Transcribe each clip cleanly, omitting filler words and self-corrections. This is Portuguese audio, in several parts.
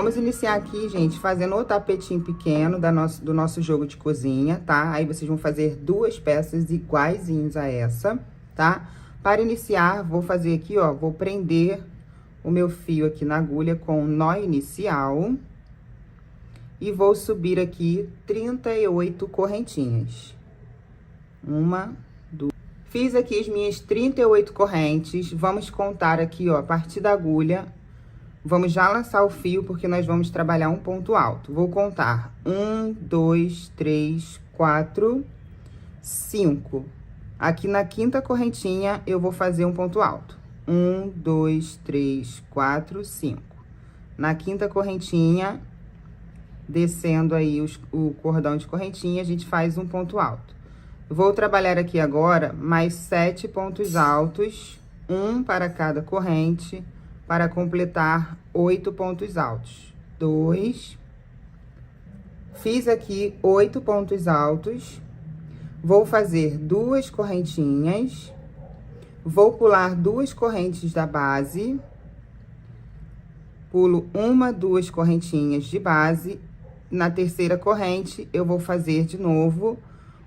vamos iniciar aqui, gente, fazendo o tapetinho pequeno do nosso jogo de cozinha, tá? Aí, vocês vão fazer 2 peças iguaizinhas a essa, tá? Para iniciar, vou fazer aqui, ó, vou prender o meu fio aqui na agulha com nó inicial. E vou subir aqui 38 correntinhas. 1, 2... Fiz aqui as minhas 38 correntes. Vamos contar aqui, ó, a partir da agulha. Vamos já lançar o fio, porque nós vamos trabalhar um ponto alto. Vou contar 1, 2, 3, 4, 5. Aqui na 5ª correntinha, eu vou fazer um ponto alto. 1, 2, 3, 4, 5. Na 5ª correntinha, descendo aí o cordão de correntinha, a gente faz um ponto alto. Vou trabalhar aqui agora mais 7 pontos altos, um para cada corrente, para completar 8 pontos altos. 2. Fiz aqui 8 pontos altos. Vou fazer 2 correntinhas. Vou pular 2 correntes da base. Pulo 1, 2 correntinhas de base. Na 3ª corrente, eu vou fazer de novo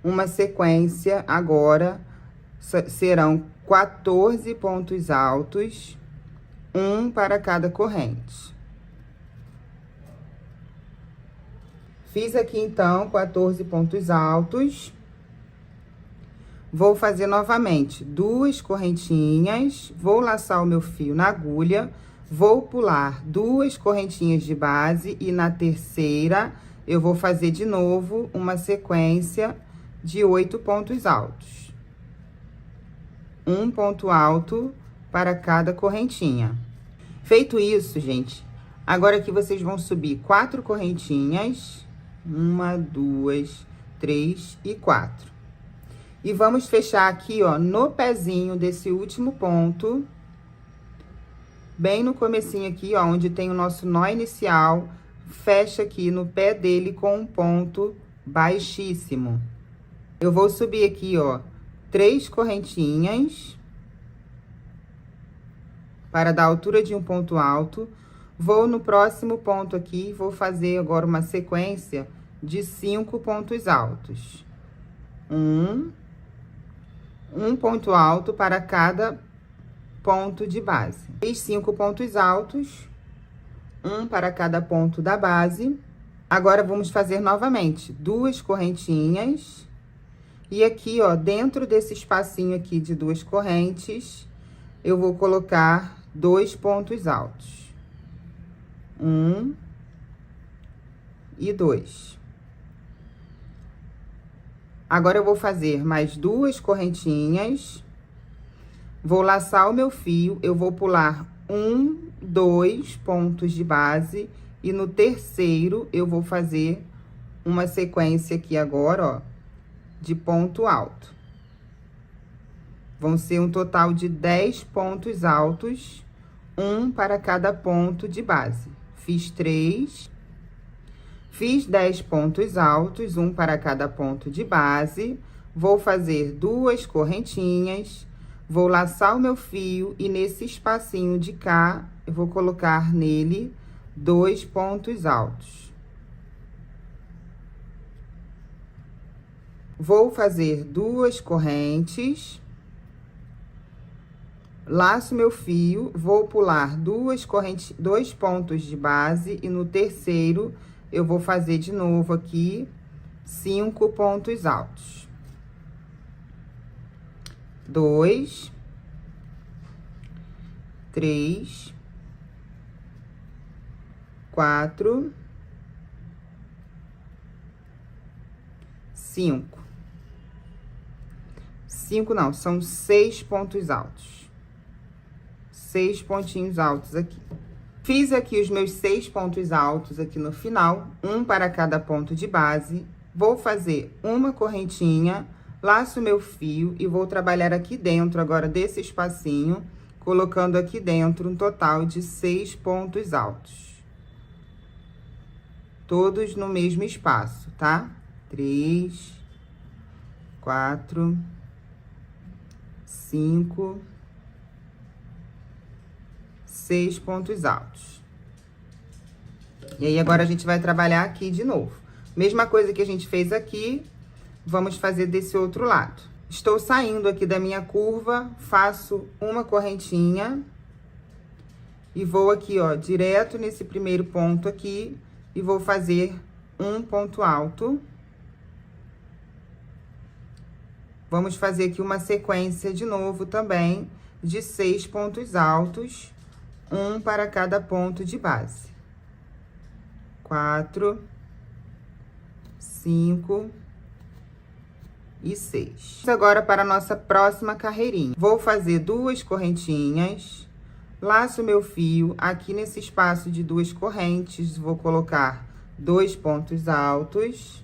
uma sequência. Agora, serão 14 pontos altos, um para cada corrente. Fiz aqui, então, 14 pontos altos. Vou fazer novamente 2 correntinhas, vou laçar o meu fio na agulha. Vou pular 2 correntinhas de base e na 3ª eu vou fazer de novo uma sequência de 8 pontos altos. Um ponto alto para cada correntinha. Feito isso, gente, agora aqui vocês vão subir 4 correntinhas. 1, 2, 3 e 4. E vamos fechar aqui, ó, no pezinho desse último ponto. Bem no comecinho aqui, ó, onde tem o nosso nó inicial, fecha aqui no pé dele com um ponto baixíssimo. Eu vou subir aqui, ó, 3 correntinhas para dar a altura de um ponto alto. Vou no próximo ponto aqui, vou fazer agora uma sequência de 5 pontos altos. Um ponto alto para cada ponto de base. Fiz 5 pontos altos, um para cada ponto da base. Agora, vamos fazer novamente 2 correntinhas. E aqui, ó, dentro desse espacinho aqui de 2 correntes, eu vou colocar 2 pontos altos. 1 e 2. Agora, eu vou fazer mais 2 correntinhas. Vou laçar o meu fio, eu vou pular 1, 2 pontos de base e no 3º eu vou fazer uma sequência aqui agora, ó, de ponto alto. Vão ser um total de 10 pontos altos, um para cada ponto de base. Fiz 3, fiz 10 pontos altos, um para cada ponto de base. Vou fazer 2 correntinhas. Vou laçar o meu fio e nesse espacinho de cá, eu vou colocar nele 2 pontos altos. Vou fazer 2 correntes. Laço meu fio, vou pular 2 pontos de base e no 3º eu vou fazer de novo aqui 5 pontos altos. 2, 3, 4, 5. 5 não, são 6 pontos altos. 6 pontinhos altos aqui. Fiz aqui os meus 6 pontos altos aqui no final, um para cada ponto de base. Vou fazer uma correntinha, laço meu fio e vou trabalhar aqui dentro agora desse espacinho, colocando aqui dentro um total de 6 pontos altos. Todos no mesmo espaço, tá? 3, 4, 5, 6 pontos altos. E aí, agora a gente vai trabalhar aqui de novo. Mesma coisa que a gente fez aqui, vamos fazer desse outro lado. Estou saindo aqui da minha curva, faço uma correntinha e vou aqui, ó, direto nesse primeiro ponto aqui e vou fazer um ponto alto. Vamos fazer aqui uma sequência de novo também de 6 pontos altos, um para cada ponto de base. 4, 5 e 6. Agora, para a nossa próxima carreirinha. Vou fazer 2 correntinhas, laço meu fio aqui nesse espaço de 2 correntes, vou colocar 2 pontos altos,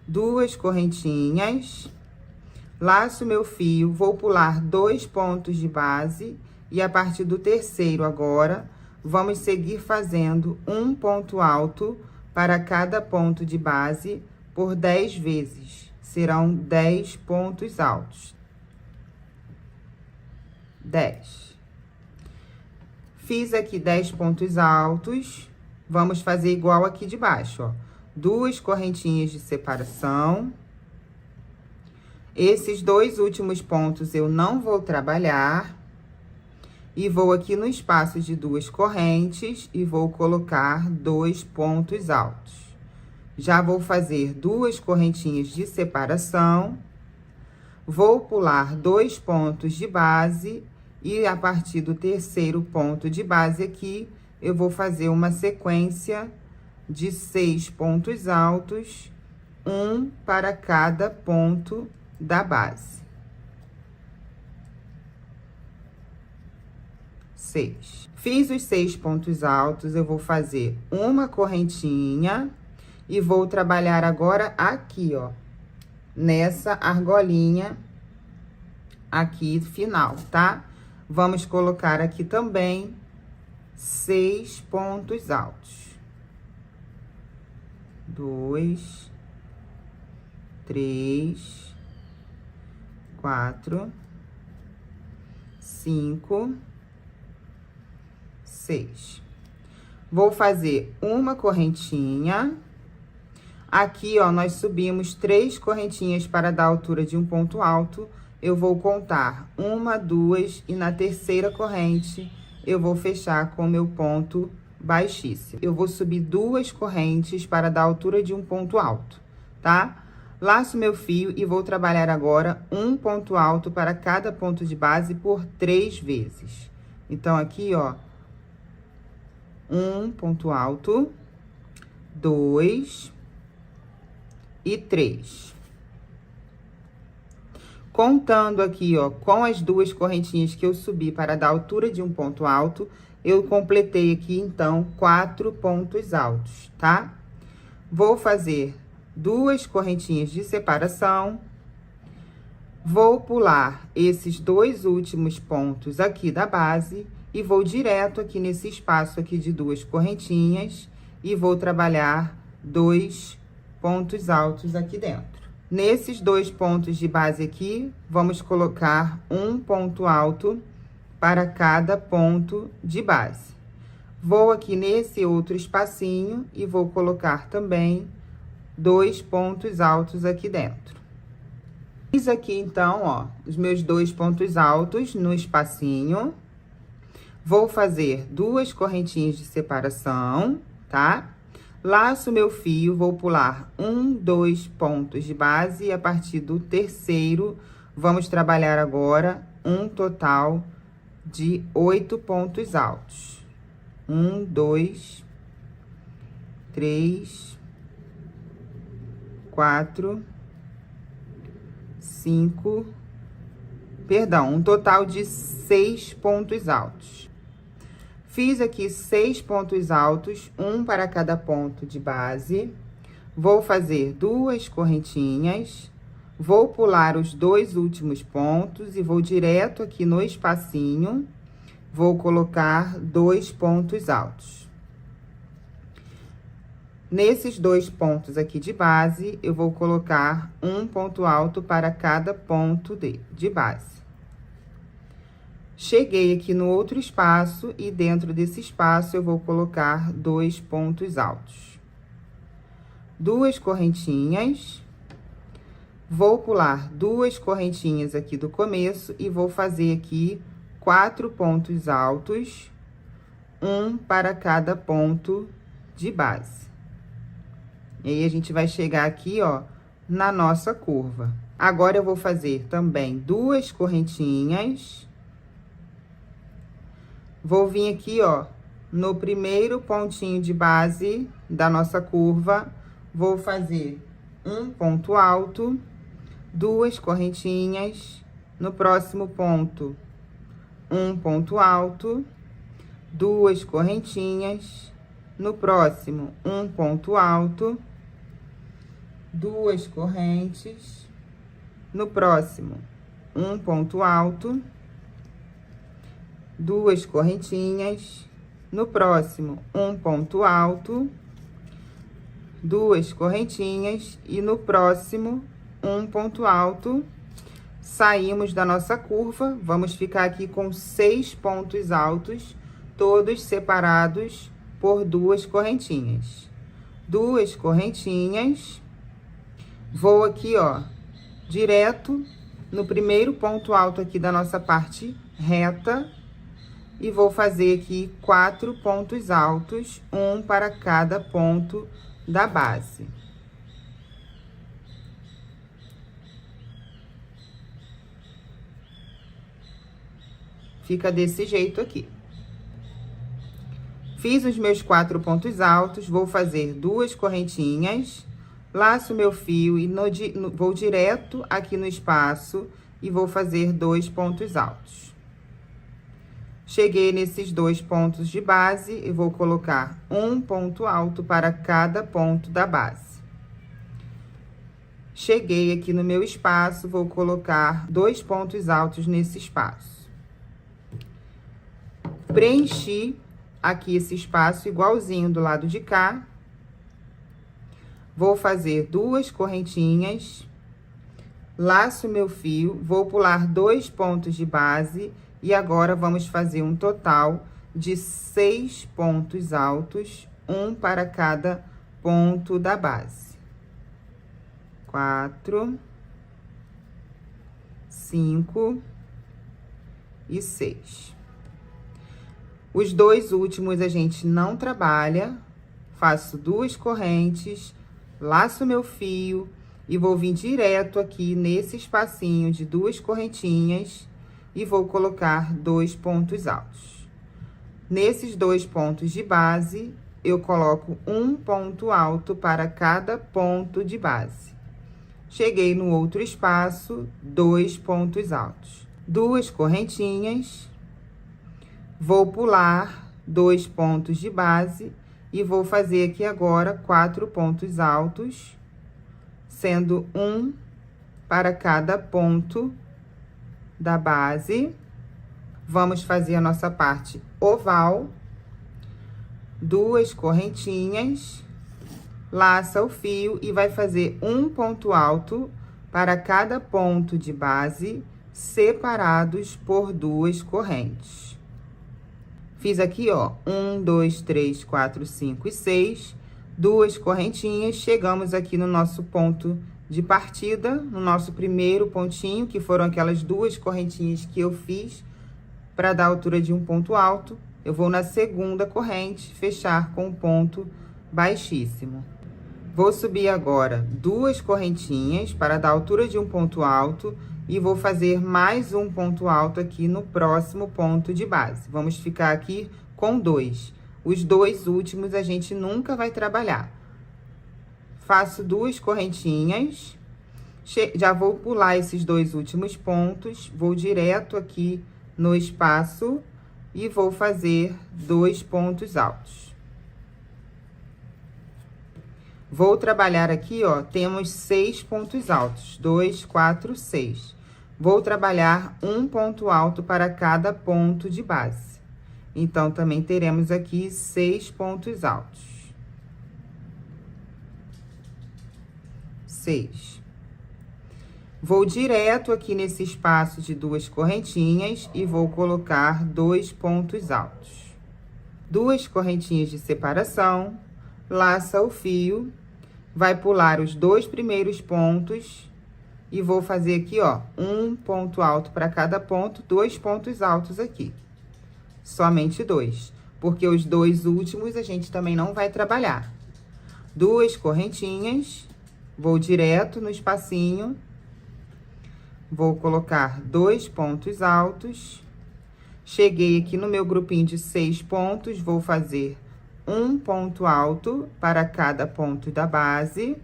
2 correntinhas, laço meu fio, vou pular 2 pontos de base e a partir do terceiro agora, vamos seguir fazendo um ponto alto para cada ponto de base por 10 vezes. Serão 10 pontos altos. 10. Fiz aqui 10 pontos altos, vamos fazer igual aqui de baixo, ó. 2 correntinhas de separação. Esses 2 últimos pontos eu não vou trabalhar. E vou aqui no espaço de 2 correntes e vou colocar 2 pontos altos. Já vou fazer 2 correntinhas de separação. Vou pular 2 pontos de base e a partir do terceiro ponto de base aqui, eu vou fazer uma sequência de 6 pontos altos, um para cada ponto da base. 6. Fiz os 6 pontos altos, eu vou fazer uma correntinha e vou trabalhar agora aqui, ó, nessa argolinha aqui final, tá? Vamos colocar aqui também 6 pontos altos. 2, 3, 4, 5, 6. Vou fazer uma correntinha. Aqui, ó, nós subimos 3 correntinhas para dar altura de um ponto alto. Eu vou contar 1, 2 e na terceira corrente eu vou fechar com o meu ponto baixíssimo. Eu vou subir 2 correntes para dar altura de um ponto alto, tá? Laço meu fio e vou trabalhar agora um ponto alto para cada ponto de base por 3 vezes. Então, aqui, ó, um ponto alto, 2 e 3. Contando aqui, ó, com as 2 correntinhas que eu subi para dar altura de um ponto alto, eu completei aqui, então, 4 pontos altos, tá? Vou fazer 2 correntinhas de separação. Vou pular esses 2 últimos pontos aqui da base e vou direto aqui nesse espaço aqui de 2 correntinhas e vou trabalhar 2 pontos altos aqui dentro. Nesses 2 pontos de base aqui, vamos colocar um ponto alto para cada ponto de base. Vou aqui nesse outro espacinho e vou colocar também 2 pontos altos aqui dentro. Fiz aqui, então, ó, os meus 2 pontos altos no espacinho. Vou fazer 2 correntinhas de separação, tá? Laço meu fio, vou pular 1, 2 pontos de base e a partir do terceiro, vamos trabalhar agora um total de 8 pontos altos. 1, 2, 3, 4, 5, perdão, um total de 6 pontos altos. Fiz aqui 6 pontos altos, um para cada ponto de base. Vou fazer 2 correntinhas, vou pular os 2 últimos pontos e vou direto aqui no espacinho, vou colocar 2 pontos altos. Nesses 2 pontos aqui de base, eu vou colocar um ponto alto para cada ponto de base. Cheguei aqui no outro espaço e dentro desse espaço eu vou colocar 2 pontos altos. 2 correntinhas. Vou pular 2 correntinhas aqui do começo e vou fazer aqui 4 pontos altos, um para cada ponto de base. E aí, a gente vai chegar aqui, ó, na nossa curva. Agora, eu vou fazer também 2 correntinhas. Vou vir aqui, ó, no primeiro pontinho de base da nossa curva, vou fazer um ponto alto, 2 correntinhas. No próximo ponto, um ponto alto, 2 correntinhas. No próximo, um ponto alto, 2 correntes. No próximo, um ponto alto, 2 correntinhas. No próximo, um ponto alto, 2 correntinhas. E no próximo, um ponto alto. Saímos da nossa curva, vamos ficar aqui com 6 pontos altos, todos separados por 2 correntinhas. 2 correntinhas. Vou aqui, ó, direto no primeiro ponto alto aqui da nossa parte reta. E vou fazer aqui 4 pontos altos, um para cada ponto da base. Fica desse jeito aqui. Fiz os meus 4 pontos altos, vou fazer 2 correntinhas, laço meu fio e vou direto aqui no espaço e vou fazer 2 pontos altos. Cheguei nesses 2 pontos de base e vou colocar um ponto alto para cada ponto da base. Cheguei aqui no meu espaço, vou colocar 2 pontos altos nesse espaço. Preenchi aqui esse espaço igualzinho do lado de cá. Vou fazer 2 correntinhas, laço meu fio, vou pular 2 pontos de base e agora vamos fazer um total de 6 pontos altos, um para cada ponto da base. 4, 5 e 6. Os 2 últimos a gente não trabalha, faço 2 correntes, laço meu fio e vou vir direto aqui nesse espacinho de 2 correntinhas e vou colocar 2 pontos altos. Nesses 2 pontos de base, eu coloco um ponto alto para cada ponto de base. Cheguei no outro espaço, 2 pontos altos. 2 correntinhas. Vou pular 2 pontos de base e vou fazer aqui agora 4 pontos altos, sendo um para cada ponto da base. Vamos fazer a nossa parte oval. 2 correntinhas, laça o fio e vai fazer um ponto alto para cada ponto de base, separados por 2 correntes. Fiz aqui, ó, 1, 2, 3, 4, 5 e 6, 2 correntinhas. Chegamos aqui no nosso ponto de partida, no nosso primeiro pontinho, que foram aquelas 2 correntinhas que eu fiz para dar a altura de um ponto alto. Eu vou na segunda corrente, fechar com um ponto baixíssimo. Vou subir agora 2 correntinhas para dar a altura de um ponto alto. E vou fazer mais um ponto alto aqui no próximo ponto de base. Vamos ficar aqui com 2. Os 2 últimos a gente nunca vai trabalhar. Faço 2 correntinhas. Já vou pular esses 2 últimos pontos. Vou direto aqui no espaço e vou fazer 2 pontos altos. Vou trabalhar aqui, ó, temos 6 pontos altos. 2, 4, 6. Vou trabalhar um ponto alto para cada ponto de base. Então, também teremos aqui 6 pontos altos. 6. Vou direto aqui nesse espaço de 2 correntinhas e vou colocar 2 pontos altos. 2 correntinhas de separação, laça o fio, vai pular os 2 primeiros pontos e vou fazer aqui, ó, um ponto alto para cada ponto, 2 pontos altos aqui. Somente 2, porque os 2 últimos a gente também não vai trabalhar. 2 correntinhas, vou direto no espacinho, vou colocar 2 pontos altos. Cheguei aqui no meu grupinho de 6 pontos, vou fazer um ponto alto para cada ponto da base.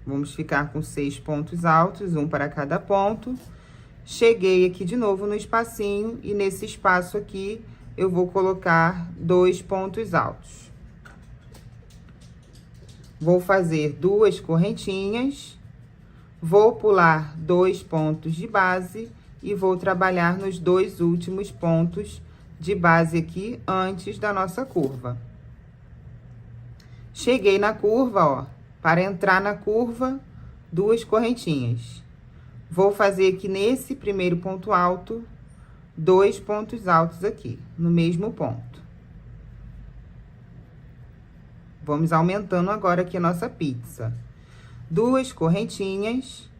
Vamos ficar com 6 pontos altos, um para cada ponto. Cheguei aqui de novo no espacinho e nesse espaço aqui eu vou colocar 2 pontos altos. Vou fazer 2 correntinhas, vou pular 2 pontos de base e vou trabalhar nos 2 últimos pontos de base aqui antes da nossa curva. Cheguei na curva, ó, para entrar na curva, 2 correntinhas. Vou fazer aqui nesse primeiro ponto alto, 2 pontos altos aqui, no mesmo ponto. Vamos aumentando agora aqui a nossa pizza. 2 correntinhas,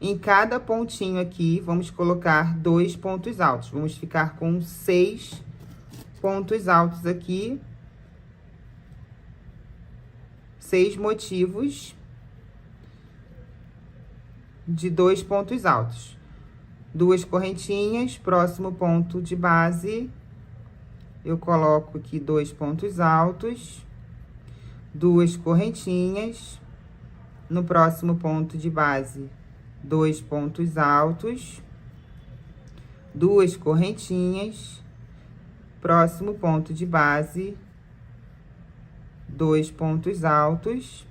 em cada pontinho aqui, vamos colocar 2 pontos altos. Vamos ficar com 6 pontos altos aqui. 6 motivos de 2 pontos altos. 2 correntinhas, próximo ponto de base, eu coloco aqui 2 pontos altos. 2 correntinhas, no próximo ponto de base, 2 pontos altos, 2 correntinhas, próximo ponto de base, 2 pontos altos,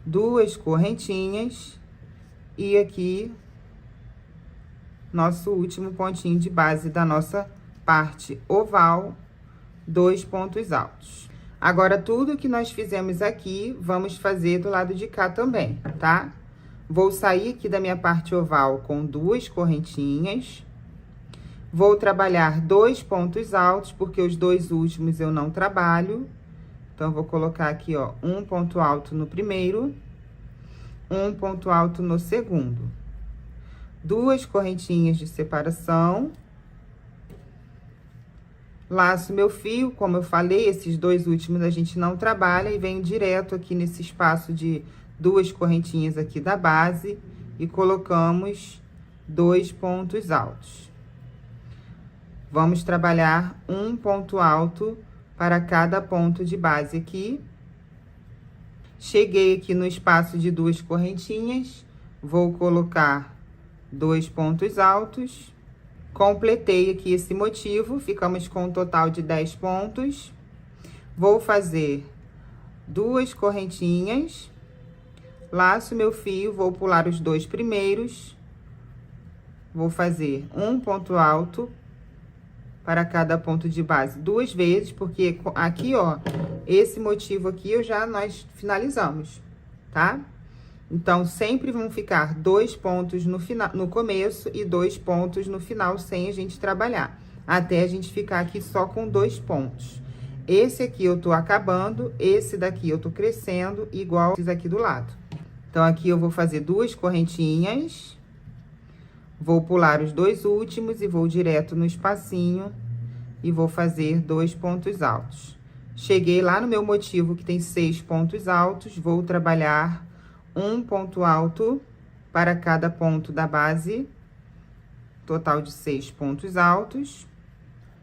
2 correntinhas, e aqui, nosso último pontinho de base da nossa parte oval, 2 pontos altos. Agora, tudo que nós fizemos aqui, vamos fazer do lado de cá também, tá? Vou sair aqui da minha parte oval com 2 correntinhas. Vou trabalhar 2 pontos altos, porque os 2 últimos eu não trabalho. Então, vou colocar aqui, ó, um ponto alto no primeiro, um ponto alto no segundo. 2 correntinhas de separação. Laço meu fio, como eu falei, esses 2 últimos a gente não trabalha e venho direto aqui nesse espaço de 2 correntinhas aqui da base e colocamos 2 pontos altos. Vamos trabalhar um ponto alto para cada ponto de base aqui. Cheguei aqui no espaço de 2 correntinhas, vou colocar 2 pontos altos. Completei aqui esse motivo, ficamos com um total de 10 pontos. Vou fazer 2 correntinhas, laço meu fio, vou pular os 2 primeiros, vou fazer um ponto alto para cada ponto de base 2 vezes, porque aqui, ó, esse motivo aqui nós finalizamos, tá? Então, sempre vão ficar 2 pontos no final, no começo e 2 pontos no final, sem a gente trabalhar. Até a gente ficar aqui só com 2 pontos. Esse aqui eu tô acabando, esse daqui eu tô crescendo, igual esses aqui do lado. Então, aqui eu vou fazer 2 correntinhas. Vou pular os 2 últimos e vou direto no espacinho e vou fazer 2 pontos altos. Cheguei lá no meu motivo, que tem 6 pontos altos, vou trabalhar um ponto alto para cada ponto da base, total de 6 pontos altos.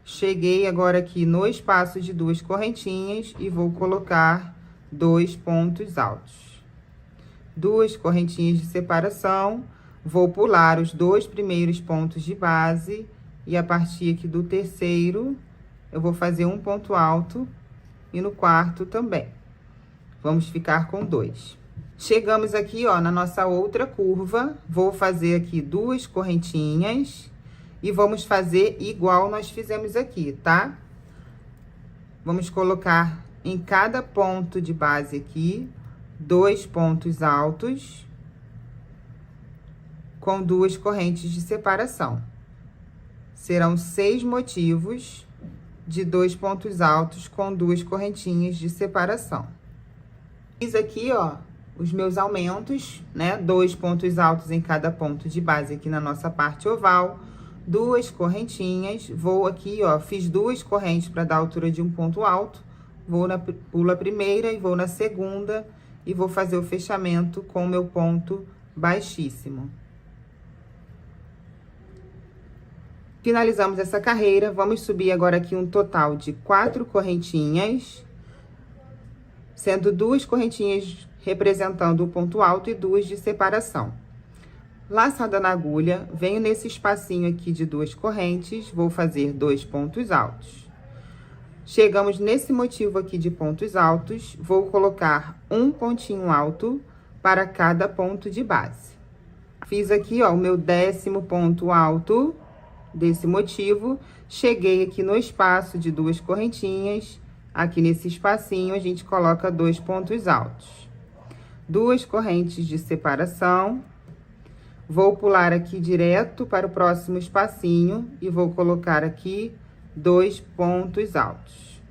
Cheguei agora aqui no espaço de 2 correntinhas e vou colocar 2 pontos altos. 2 correntinhas de separação, vou pular os 2 primeiros pontos de base e a partir aqui do terceiro, eu vou fazer um ponto alto e no quarto também. Vamos ficar com 2. Chegamos aqui, ó, na nossa outra curva, vou fazer aqui 2 correntinhas e vamos fazer igual nós fizemos aqui, tá? Vamos colocar em cada ponto de base aqui, 2 pontos altos com 2 correntes de separação. Serão 6 motivos de 2 pontos altos com 2 correntinhas de separação. Fiz aqui, ó, os meus aumentos, né? 2 pontos altos em cada ponto de base aqui na nossa parte oval, 2 correntinhas. Vou aqui, ó, fiz 2 correntes para dar a altura de um ponto alto. Pulo a primeira e vou na segunda e vou fazer o fechamento com o meu ponto baixíssimo. Finalizamos essa carreira, vamos subir agora aqui um total de 4 correntinhas, sendo 2 correntinhas representando o ponto alto e 2 de separação. Laçada na agulha, venho nesse espacinho aqui de 2 correntes, vou fazer 2 pontos altos. Chegamos nesse motivo aqui de pontos altos, vou colocar um pontinho alto para cada ponto de base. Fiz aqui, ó, o meu 10º ponto alto desse motivo, cheguei aqui no espaço de 2 correntinhas, aqui nesse espacinho a gente coloca 2 pontos altos. 2 correntes de separação, vou pular aqui direto para o próximo espacinho e vou colocar aqui 2 pontos altos.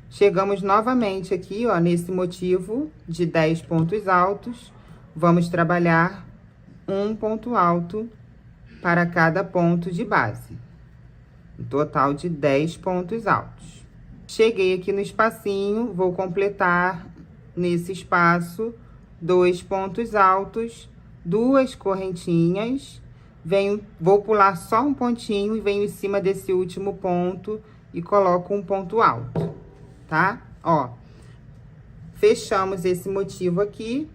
Chegamos novamente aqui, ó, nesse motivo de 10 pontos altos, vamos trabalhar um ponto alto para cada ponto de base, um total de 10 pontos altos. Cheguei aqui no espacinho, vou completar nesse espaço 2 pontos altos, 2 correntinhas, vou pular só um pontinho e venho em cima desse último ponto e coloco um ponto alto, tá? Ó, fechamos esse motivo aqui,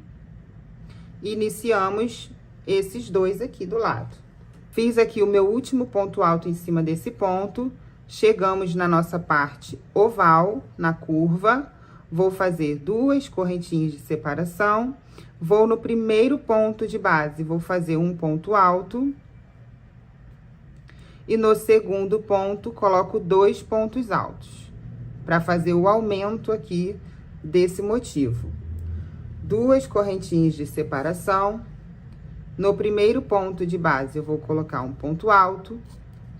e iniciamos esses 2 aqui do lado. Fiz aqui o meu último ponto alto em cima desse ponto, chegamos na nossa parte oval, na curva, vou fazer 2 correntinhas de separação, vou no primeiro ponto de base, vou fazer um ponto alto, e no segundo ponto, coloco 2 pontos altos, para fazer o aumento aqui desse motivo. 2 correntinhas de separação. No primeiro ponto de base, eu vou colocar um ponto alto.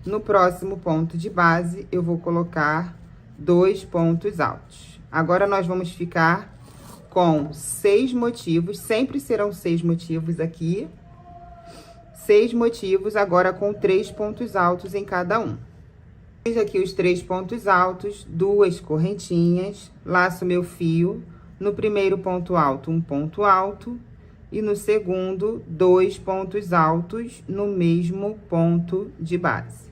No próximo ponto de base, eu vou colocar 2 pontos altos. Agora, nós vamos ficar com 6 motivos, sempre serão 6 motivos aqui. 6 motivos, agora com 3 pontos altos em cada um. Fiz aqui os 3 pontos altos, 2 correntinhas, laço meu fio. No primeiro ponto alto, um ponto alto. E no segundo, 2 pontos altos no mesmo ponto de base.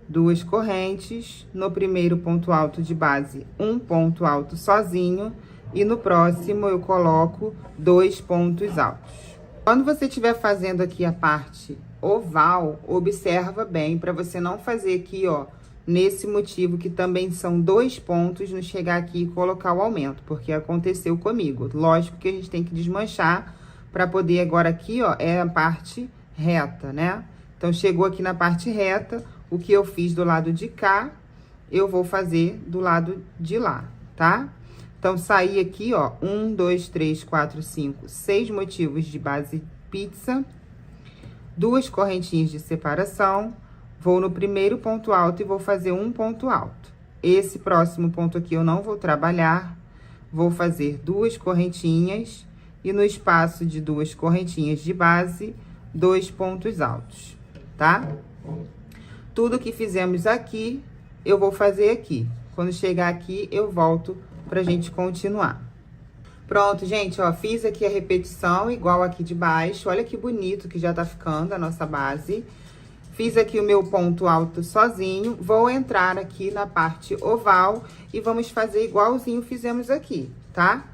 2 correntes, no primeiro ponto alto de base, um ponto alto sozinho, e no próximo eu coloco 2 pontos altos. Quando você estiver fazendo aqui a parte oval, observa bem para você não fazer aqui, ó, nesse motivo que também são 2 pontos, não chegar aqui e colocar o aumento, porque aconteceu comigo. Lógico que a gente tem que desmanchar para poder agora aqui, ó, é a parte reta, né? Então, chegou aqui na parte reta, o que eu fiz do lado de cá, eu vou fazer do lado de lá, tá? Então, saí aqui, ó, 1, 2, 3, 4, 5, 6 motivos de base pizza, 2 correntinhas de separação, vou no primeiro ponto alto e vou fazer um ponto alto. Esse próximo ponto aqui eu não vou trabalhar, vou fazer 2 correntinhas, e no espaço de 2 correntinhas de base, 2 pontos altos, tá? Tudo que fizemos aqui, eu vou fazer aqui. Quando chegar aqui, eu volto pra gente continuar. Pronto, gente, ó, fiz aqui a repetição igual aqui de baixo. Olha que bonito que já tá ficando a nossa base. Fiz aqui o meu ponto alto sozinho. Vou entrar aqui na parte oval e vamos fazer igualzinho fizemos aqui, tá?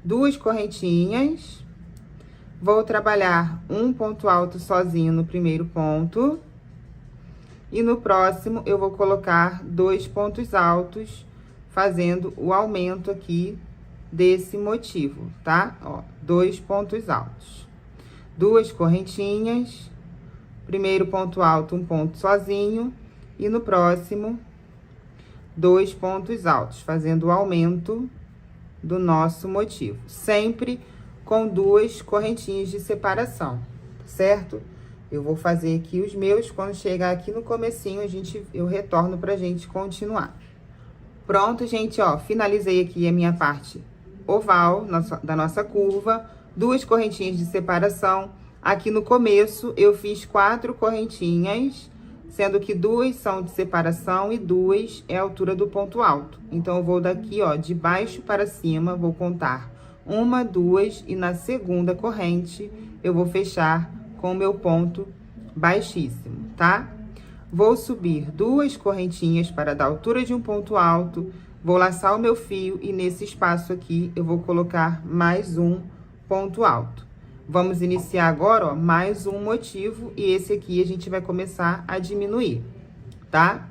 2 correntinhas, vou trabalhar um ponto alto sozinho no primeiro ponto, e no próximo eu vou colocar 2 pontos altos, fazendo o aumento aqui desse motivo, tá? Ó, 2 pontos altos, 2 correntinhas, primeiro ponto alto, um ponto sozinho, e no próximo, 2 pontos altos, fazendo o aumento do nosso motivo. Sempre com 2 correntinhas de separação, certo? Eu vou fazer aqui os meus, quando chegar aqui no comecinho, eu retorno pra gente continuar. Pronto, gente, ó, finalizei aqui a minha parte oval da nossa curva, 2 correntinhas de separação. Aqui no começo, eu fiz 4 correntinhas, sendo que 2 são de separação e 2 é a altura do ponto alto. Então, eu vou daqui, ó, de baixo para cima, vou contar 1, 2, e na segunda corrente, eu vou fechar com o meu ponto baixíssimo, tá? Vou subir 2 correntinhas para dar altura de um ponto alto, vou laçar o meu fio e nesse espaço aqui, eu vou colocar mais um ponto alto. Vamos iniciar agora, ó, mais um motivo, e esse aqui a gente vai começar a diminuir, tá?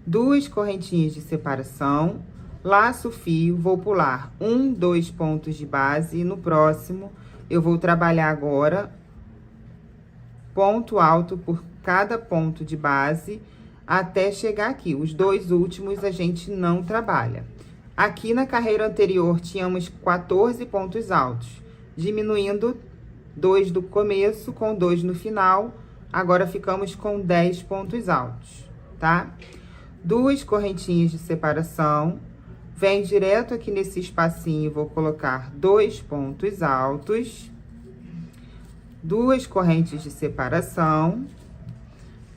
2 correntinhas de separação, laço o fio, vou pular 1, 2 pontos de base, e no próximo, eu vou trabalhar agora ponto alto por cada ponto de base, até chegar aqui. Os 2 últimos a gente não trabalha. Aqui na carreira anterior, tínhamos 14 pontos altos, diminuindo 2 do começo com 2 no final, agora ficamos com 10 pontos altos, tá? 2 correntinhas de separação, vem direto aqui nesse espacinho, vou colocar 2 pontos altos, 2 correntes de separação,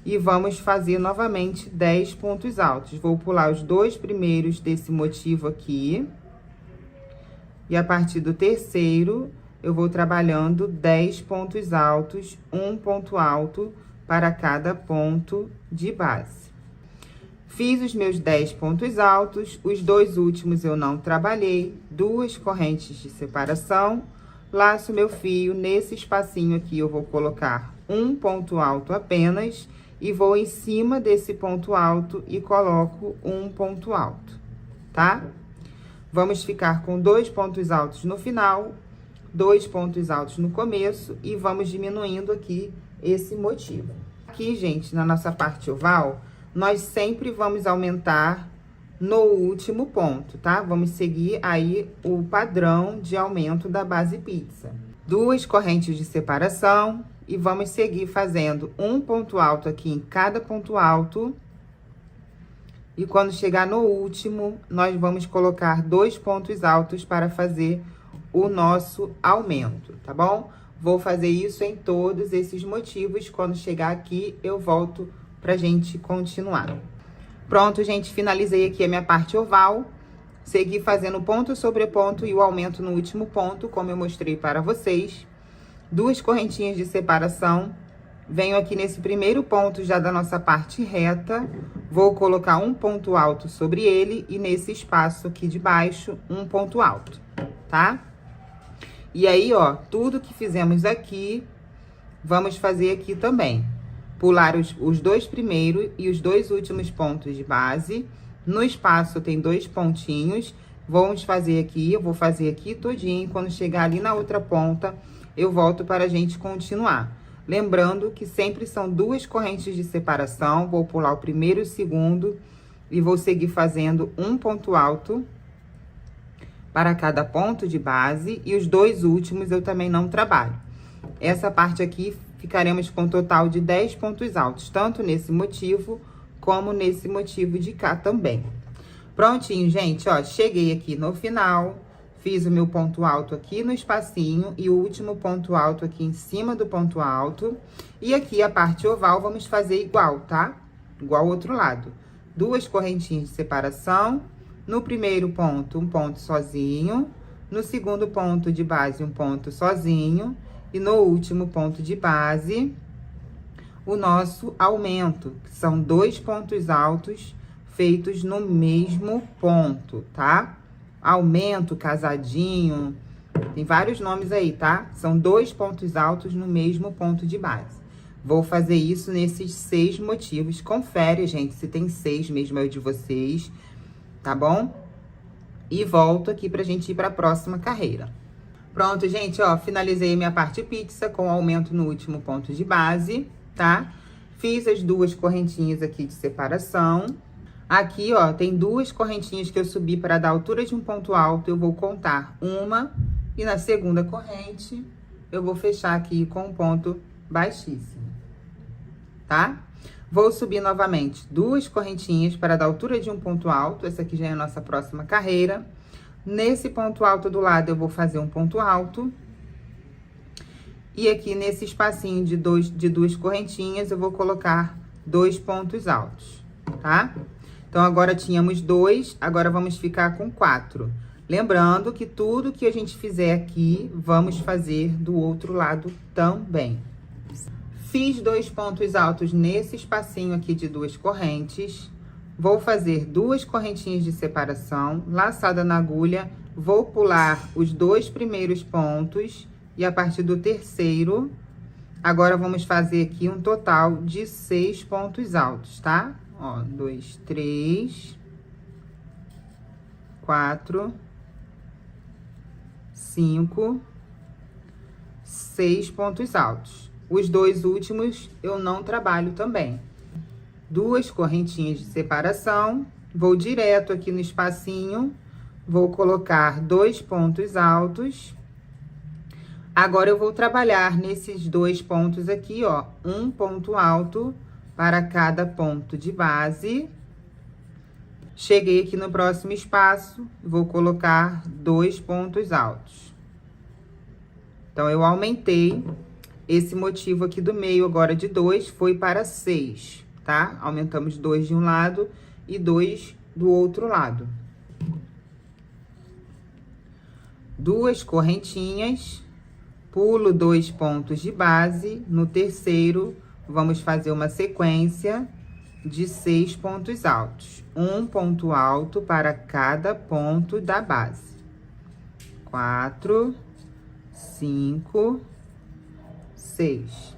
e vamos fazer novamente 10 pontos altos. Vou pular os 2 primeiros desse motivo aqui, e a partir do terceiro, eu vou trabalhando 10 pontos altos, um ponto alto para cada ponto de base. Fiz os meus 10 pontos altos, os 2 últimos eu não trabalhei, 2 correntes de separação, laço meu fio, nesse espacinho aqui eu vou colocar um ponto alto apenas, e vou em cima desse ponto alto e coloco um ponto alto, tá? Vamos ficar com 2 pontos altos no final, 2 pontos altos no começo, e vamos diminuindo aqui esse motivo. Aqui, gente, na nossa parte oval, nós sempre vamos aumentar no último ponto, tá? Vamos seguir aí o padrão de aumento da base pizza. 2 correntes de separação, e vamos seguir fazendo um ponto alto aqui em cada ponto alto. E quando chegar no último, nós vamos colocar 2 pontos altos para fazer o nosso aumento, tá bom? Vou fazer isso em todos esses motivos. Quando chegar aqui, eu volto pra gente continuar. Pronto, gente, finalizei aqui a minha parte oval. Segui fazendo ponto sobre ponto e o aumento no último ponto, como eu mostrei para vocês. 2 correntinhas de separação. Venho aqui nesse primeiro ponto já da nossa parte reta. Vou colocar um ponto alto sobre ele e nesse espaço aqui de baixo, um ponto alto, tá? E aí, ó, tudo que fizemos aqui, vamos fazer aqui também. Pular os 2 primeiros e os 2 últimos pontos de base. No espaço tem 2 pontinhos. Vamos fazer aqui, eu vou fazer aqui todinho. Quando chegar ali na outra ponta, eu volto para a gente continuar. Lembrando que sempre são 2 correntes de separação. Vou pular o primeiro e o segundo e vou seguir fazendo um ponto alto para cada ponto de base, e os 2 últimos eu também não trabalho. Essa parte aqui ficaremos com um total de 10 pontos altos, tanto nesse motivo como nesse motivo de cá também. Prontinho, gente, ó, cheguei aqui no final, fiz o meu ponto alto aqui no espacinho e o último ponto alto aqui em cima do ponto alto. E aqui a parte oval vamos fazer igual, tá? Igual ao outro lado. 2 correntinhas de separação. No primeiro ponto, um ponto sozinho. No segundo ponto de base, um ponto sozinho. E no último ponto de base, o nosso aumento, que são 2 pontos altos feitos no mesmo ponto, tá? Aumento, casadinho, tem vários nomes aí, tá? São 2 pontos altos no mesmo ponto de base. Vou fazer isso nesses 6 motivos. Confere, gente, se tem 6 mesmo é o de vocês, tá bom? E volto aqui pra gente ir pra próxima carreira. Pronto, gente, ó, finalizei minha parte pizza com aumento no último ponto de base, tá? Fiz as 2 correntinhas aqui de separação. Aqui, ó, tem duas correntinhas que eu subi para dar altura de um ponto alto. Eu vou contar uma e na segunda corrente eu vou fechar aqui com um ponto baixíssimo, tá? Vou subir novamente duas correntinhas para dar altura de um ponto alto. Essa aqui já é a nossa próxima carreira. Nesse ponto alto do lado, eu vou fazer um ponto alto. E aqui nesse espacinho de duas correntinhas, eu vou colocar 2 pontos altos, tá? Então, agora tínhamos 2, agora vamos ficar com 4. Lembrando que tudo que a gente fizer aqui, vamos fazer do outro lado também. Fiz 2 pontos altos nesse espacinho aqui de 2 correntes. Vou fazer 2 correntinhas de separação, laçada na agulha, vou pular os 2 primeiros pontos e a partir do terceiro, agora vamos fazer aqui um total de 6 pontos altos, tá? Ó, 2, 3, 4, 5, 6 pontos altos. Os 2 últimos eu não trabalho também. 2 correntinhas de separação, vou direto aqui no espacinho, vou colocar 2 pontos altos. Agora, eu vou trabalhar nesses 2 pontos aqui, ó, um ponto alto para cada ponto de base. Cheguei aqui no próximo espaço, vou colocar 2 pontos altos. Então, eu aumentei esse motivo aqui do meio, agora de 2, foi para 6, tá? Aumentamos 2 de um lado e 2 do outro lado. 2 correntinhas, pulo 2 pontos de base, no terceiro, vamos fazer uma sequência de 6 pontos altos. Um ponto alto para cada ponto da base. 4, 5, 6.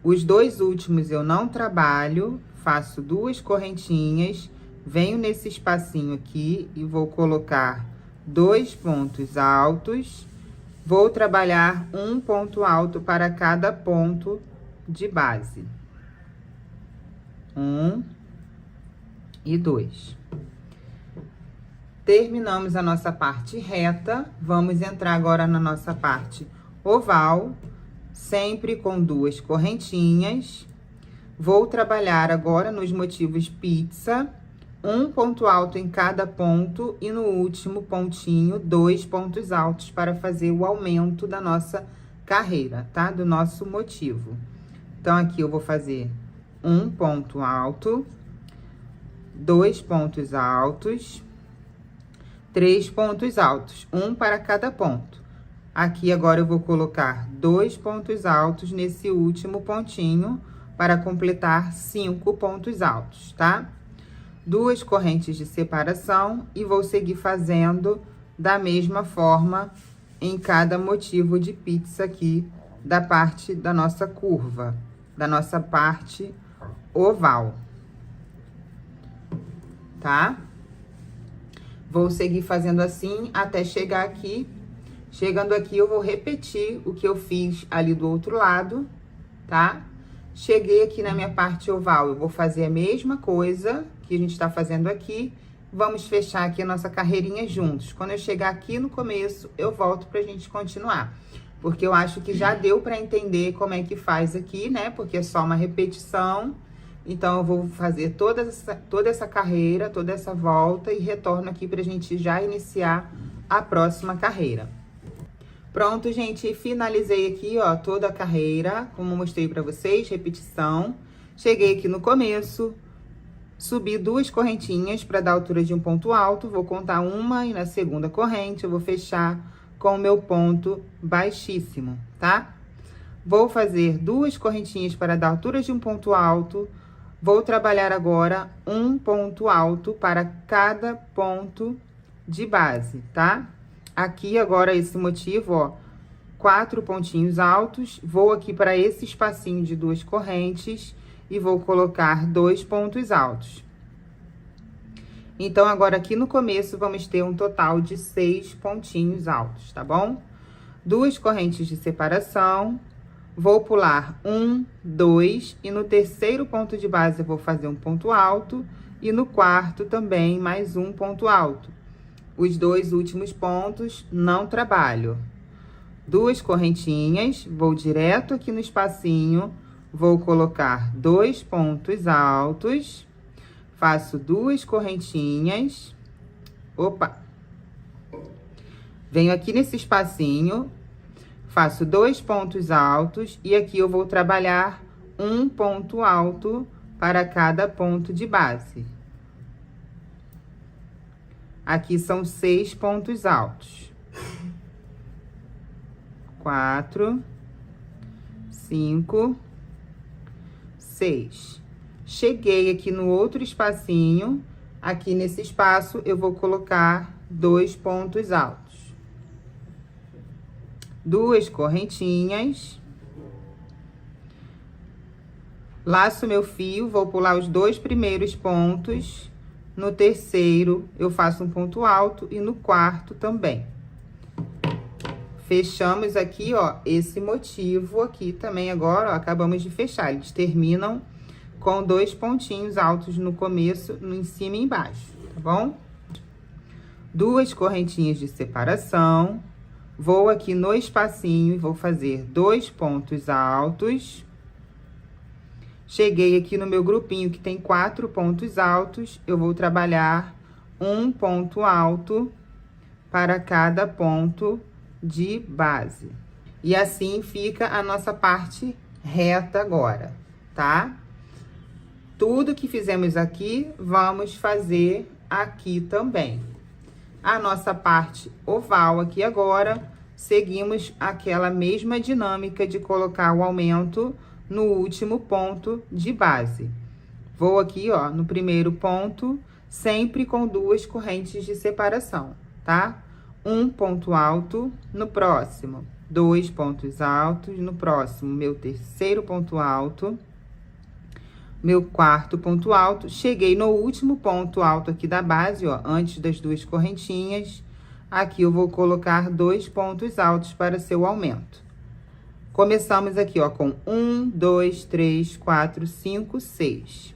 Os 2 últimos eu não trabalho, faço 2 correntinhas, venho nesse espacinho aqui e vou colocar 2 pontos altos. Vou trabalhar um ponto alto para cada ponto de base. 1 e 2. Terminamos a nossa parte reta, vamos entrar agora na nossa parte oval, sempre com 2 correntinhas. Vou trabalhar agora nos motivos pizza, um ponto alto em cada ponto e no último pontinho, 2 pontos altos para fazer o aumento da nossa carreira, tá? Do nosso motivo. Então, aqui eu vou fazer um ponto alto, 2 pontos altos, 3 pontos altos, um para cada ponto. Aqui agora eu vou colocar 2 pontos altos nesse último pontinho para completar 5 pontos altos, tá? 2 correntes de separação e vou seguir fazendo da mesma forma em cada motivo de pizza aqui da parte da nossa curva, da nossa parte oval, tá? Vou seguir fazendo assim até chegar aqui. Chegando aqui, eu vou repetir o que eu fiz ali do outro lado, tá? Cheguei aqui na minha parte oval, eu vou fazer a mesma coisa que a gente tá fazendo aqui. Vamos fechar aqui a nossa carreirinha juntos. Quando eu chegar aqui no começo, eu volto pra gente continuar. Porque eu acho que já deu pra entender como é que faz aqui, né? Porque é só uma repetição. Então, eu vou fazer toda essa carreira, toda essa volta e retorno aqui pra gente já iniciar a próxima carreira. Pronto, gente, finalizei aqui, ó, toda a carreira, como eu mostrei pra vocês, repetição. Cheguei aqui no começo, subi 2 correntinhas para dar altura de um ponto alto, vou contar uma e na segunda corrente eu vou fechar com o meu ponto baixíssimo, tá? Vou fazer 2 correntinhas para dar altura de um ponto alto, vou trabalhar agora um ponto alto para cada ponto de base, tá? Aqui agora esse motivo, ó, 4 pontinhos altos, vou aqui para esse espacinho de 2 correntes e vou colocar 2 pontos altos. Então, agora aqui no começo, vamos ter um total de 6 pontinhos altos, tá bom? 2 correntes de separação, Vou pular 1, 2, e no terceiro ponto de base eu vou fazer um ponto alto, e no quarto também mais um ponto alto. Os dois últimos pontos não trabalho. Duas correntinhas, vou direto aqui no espacinho, vou colocar 2 pontos altos, faço 2 correntinhas, opa, venho aqui nesse espacinho, faço 2 pontos altos e aqui eu vou trabalhar um ponto alto para cada ponto de base. Aqui são 6 pontos altos. 4, 5, 6. Cheguei aqui no outro espacinho, aqui nesse espaço eu vou colocar 2 pontos altos. 2 correntinhas, laço meu fio, vou pular os 2 primeiros pontos, no terceiro eu faço um ponto alto e no quarto também. Fechamos aqui, ó, esse motivo aqui também agora, ó, acabamos de fechar, eles terminam com 2 pontinhos altos no começo, no em cima e embaixo, tá bom? 2 correntinhas de separação. Vou aqui no espacinho e vou fazer 2 pontos altos. Cheguei aqui no meu grupinho que tem 4 pontos altos, eu vou trabalhar um ponto alto para cada ponto de base. E assim fica a nossa parte reta agora, tá? Tudo que fizemos aqui, vamos fazer aqui também. A nossa parte oval aqui agora, seguimos aquela mesma dinâmica de colocar o aumento no último ponto de base. Vou aqui, ó, no primeiro ponto, sempre com 2 correntes de separação, tá? Um ponto alto no próximo, 2 pontos altos no próximo, meu terceiro ponto alto, meu quarto ponto alto, cheguei no último ponto alto aqui da base, ó, antes das 2 correntinhas, aqui eu vou colocar 2 pontos altos para seu aumento. Começamos aqui, ó, com 1, 2, 3, 4, 5, 6.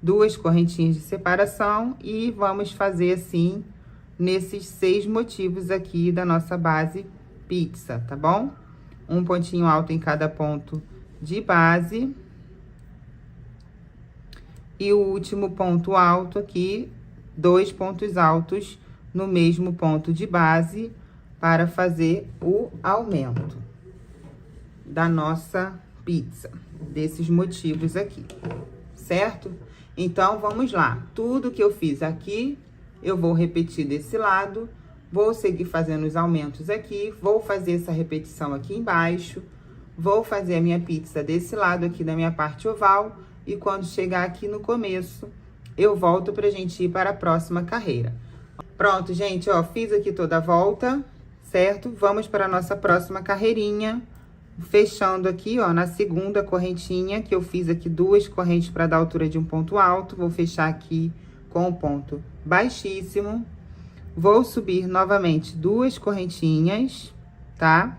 2 correntinhas de separação e vamos fazer assim, nesses 6 motivos aqui da nossa base pizza, tá bom? Um pontinho alto em cada ponto de base. E o último ponto alto aqui, 2 pontos altos no mesmo ponto de base para fazer o aumento da nossa pizza, desses motivos aqui, certo? Então, vamos lá. Tudo que eu fiz aqui, eu vou repetir desse lado, vou seguir fazendo os aumentos aqui, vou fazer essa repetição aqui embaixo, vou fazer a minha pizza desse lado aqui da minha parte oval, e quando chegar aqui no começo, eu volto pra gente ir para a próxima carreira. Pronto, gente, ó, fiz aqui toda a volta, certo? Vamos para a nossa próxima carreirinha, fechando aqui, ó, na segunda correntinha, que eu fiz aqui 2 correntes para dar altura de um ponto alto, vou fechar aqui com um ponto baixíssimo, vou subir novamente 2 correntinhas, tá?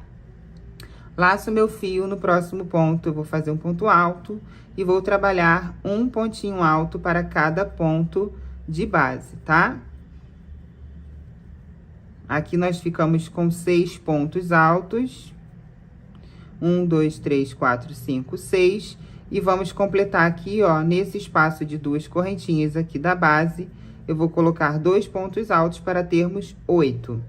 Laço meu fio no próximo ponto, eu vou fazer um ponto alto e vou trabalhar um pontinho alto para cada ponto de base, tá? Aqui nós ficamos com 6 pontos altos. 1, 2, 3, 4, 5, 6. E vamos completar aqui, ó, nesse espaço de 2 correntinhas aqui da base, eu vou colocar 2 pontos altos para termos 8.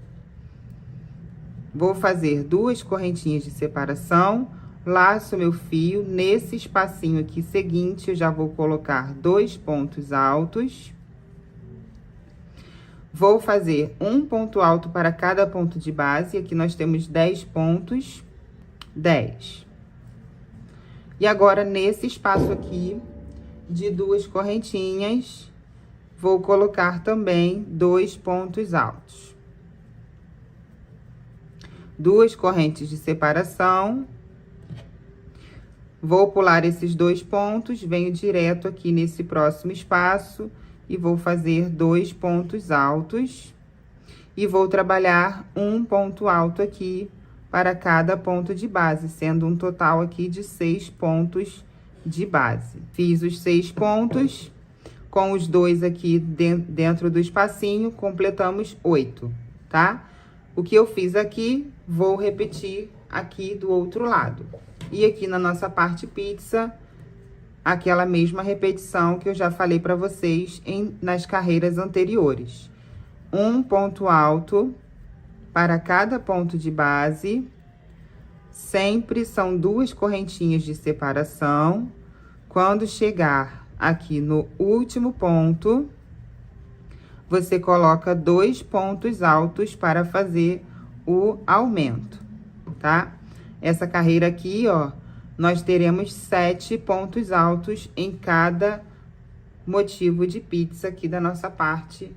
Vou fazer 2 correntinhas de separação, laço meu fio, nesse espacinho aqui seguinte, eu já vou colocar 2 pontos altos. Vou fazer um ponto alto para cada ponto de base, aqui nós temos 10 pontos, 10. E agora, nesse espaço aqui de 2 correntinhas, vou colocar também 2 pontos altos. 2 correntes de separação. Vou pular esses 2 pontos, venho direto aqui nesse próximo espaço e vou fazer 2 pontos altos. E vou trabalhar um ponto alto aqui para cada ponto de base, sendo um total aqui de 6 pontos de base. Fiz os 6 pontos, com os 2 aqui dentro do espacinho, completamos 8, tá? O que eu fiz aqui, vou repetir aqui do outro lado. E aqui na nossa parte pizza, aquela mesma repetição que eu já falei para vocês nas carreiras anteriores. Um ponto alto para cada ponto de base. Sempre são 2 correntinhas de separação. Quando chegar aqui no último ponto, você coloca 2 pontos altos para fazer o aumento, tá? Essa carreira aqui, ó, nós teremos 7 pontos altos em cada motivo de pizza aqui da nossa parte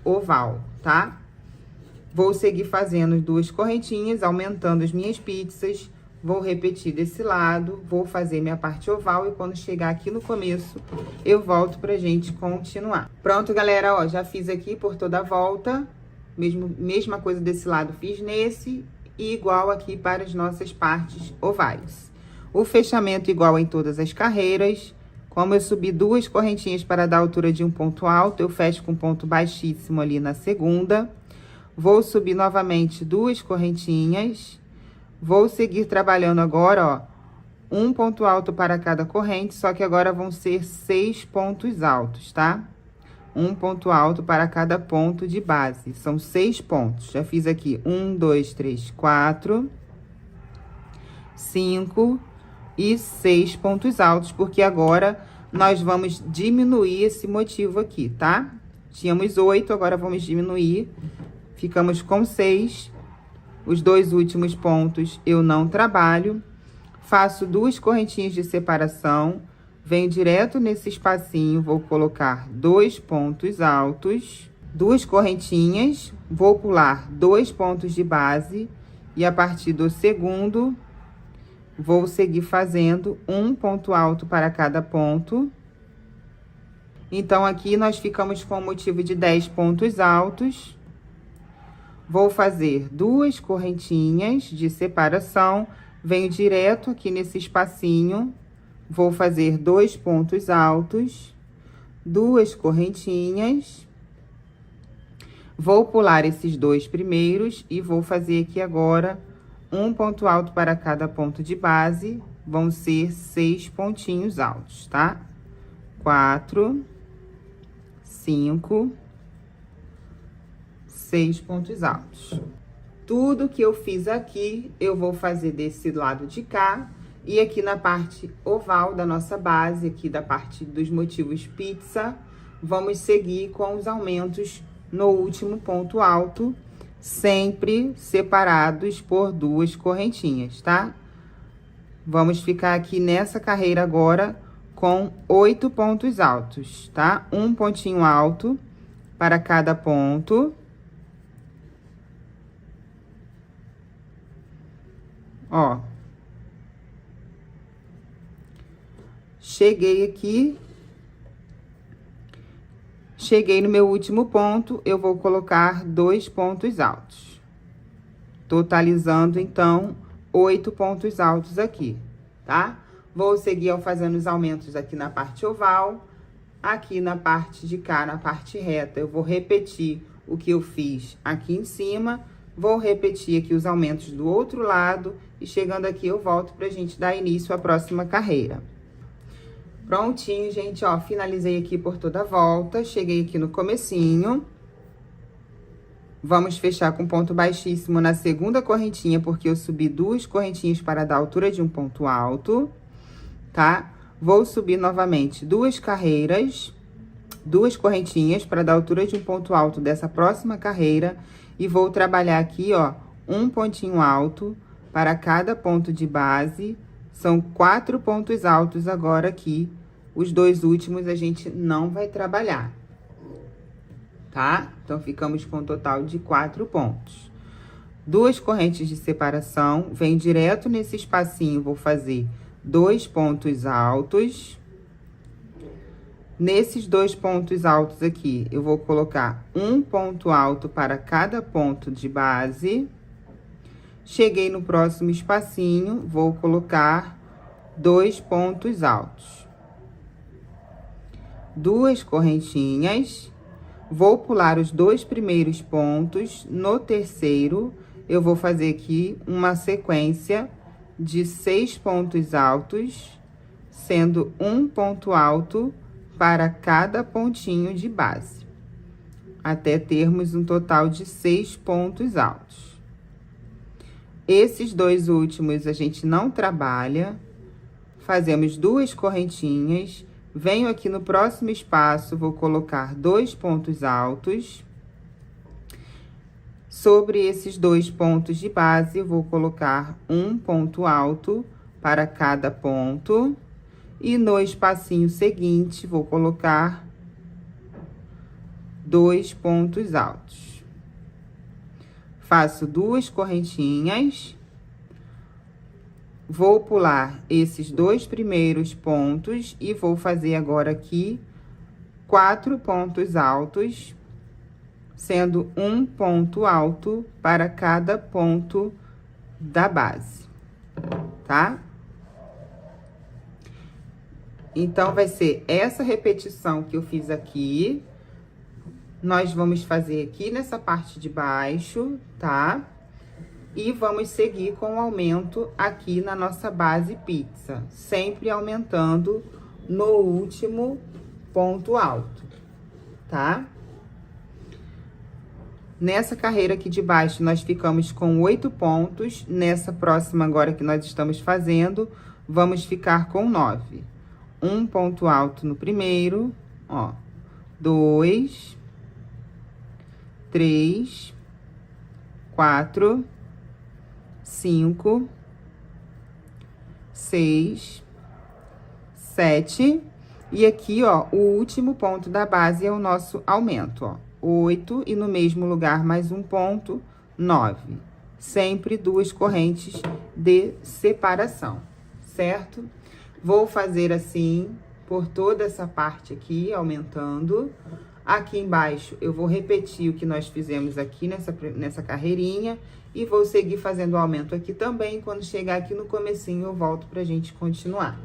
oval, tá? Vou seguir fazendo 2 correntinhas, aumentando as minhas pizzas. Vou repetir desse lado, vou fazer minha parte oval e quando chegar aqui no começo, eu volto pra gente continuar. Pronto, galera, ó, já fiz aqui por toda a volta. Mesma coisa desse lado fiz nesse e igual aqui para as nossas partes ovais. O fechamento igual em todas as carreiras. Como eu subi 2 correntinhas para dar altura de um ponto alto, eu fecho com ponto baixíssimo ali na segunda. Vou subir novamente 2 correntinhas. Vou seguir trabalhando agora, ó, um ponto alto para cada corrente, só que agora vão ser 6 pontos altos, tá? Um ponto alto para cada ponto de base. São 6 pontos. Já fiz aqui 1, 2, 3, 4, 5 e 6 pontos altos, porque agora nós vamos diminuir esse motivo aqui, tá? Tínhamos 8, agora vamos diminuir. Ficamos com 6. Os 2 últimos pontos eu não trabalho. Faço 2 correntinhas de separação. Venho direto nesse espacinho, vou colocar 2 pontos altos. 2 correntinhas. Vou pular 2 pontos de base. E a partir do segundo, vou seguir fazendo um ponto alto para cada ponto. Então, aqui nós ficamos com o motivo de 10 pontos altos. Vou fazer 2 correntinhas de separação, venho direto aqui nesse espacinho, vou fazer 2 pontos altos, 2 correntinhas, vou pular esses 2 primeiros e vou fazer aqui agora um ponto alto para cada ponto de base, vão ser 6 pontinhos altos, tá? 4, 5... 6 pontos altos. Tudo que eu fiz aqui, eu vou fazer desse lado de cá. E aqui na parte oval da nossa base, aqui da parte dos motivos pizza, vamos seguir com os aumentos no último ponto alto, sempre separados por 2 correntinhas, tá? Vamos ficar aqui nessa carreira agora com 8 pontos altos, tá? Um pontinho alto para cada ponto. Ó, cheguei aqui, cheguei no meu último ponto, eu vou colocar 2 pontos altos, totalizando, então, 8 pontos altos aqui, tá? Vou seguir fazendo os aumentos aqui na parte oval, aqui na parte de cá, na parte reta, eu vou repetir o que eu fiz aqui em cima. Vou repetir aqui os aumentos do outro lado e chegando aqui eu volto pra gente dar início à próxima carreira. Prontinho, gente, ó, finalizei aqui por toda a volta, cheguei aqui no comecinho. Vamos fechar com ponto baixíssimo na segunda correntinha, porque eu subi 2 correntinhas para dar altura de um ponto alto, tá? Vou subir novamente 2 carreiras, 2 correntinhas para dar altura de um ponto alto dessa próxima carreira. E vou trabalhar aqui, ó, um pontinho alto para cada ponto de base. São 4 pontos altos agora aqui. Os 2 últimos a gente não vai trabalhar, tá? Então, ficamos com um total de 4 pontos. 2 correntes de separação, vem direto nesse espacinho, vou fazer 2 pontos altos. Nesses 2 pontos altos aqui, eu vou colocar um ponto alto para cada ponto de base. Cheguei no próximo espacinho, vou colocar 2 pontos altos. 2 correntinhas, vou pular os 2 primeiros pontos. No terceiro, eu vou fazer aqui uma sequência de 6 pontos altos, sendo um ponto alto para cada pontinho de base, até termos um total de 6 pontos altos. Esses 2 últimos a gente não trabalha, fazemos 2 correntinhas, venho aqui no próximo espaço, vou colocar 2 pontos altos. Sobre esses 2 pontos de base, vou colocar um ponto alto para cada ponto. E no espacinho seguinte, vou colocar 2 pontos altos. Faço 2 correntinhas. Vou pular esses 2 primeiros pontos e vou fazer agora aqui 4 pontos altos, sendo um ponto alto para cada ponto da base, tá? Então, vai ser essa repetição que eu fiz aqui. Nós vamos fazer aqui nessa parte de baixo, tá? E vamos seguir com o aumento aqui na nossa base pizza, sempre aumentando no último ponto alto, tá? Nessa carreira aqui de baixo, nós ficamos com 8 pontos. Nessa próxima agora que nós estamos fazendo, vamos ficar com 9. Um ponto alto no primeiro, ó. 2, 3, 4, 5, 6, 7. E aqui, ó, o último ponto da base é o nosso aumento, ó. 8 e no mesmo lugar mais um ponto, 9. Sempre 2 correntes de separação, certo? Vou fazer assim por toda essa parte aqui, aumentando. Aqui embaixo, eu vou repetir o que nós fizemos aqui nessa carreirinha e vou seguir fazendo o aumento aqui também. Quando chegar aqui no comecinho, eu volto pra gente continuar.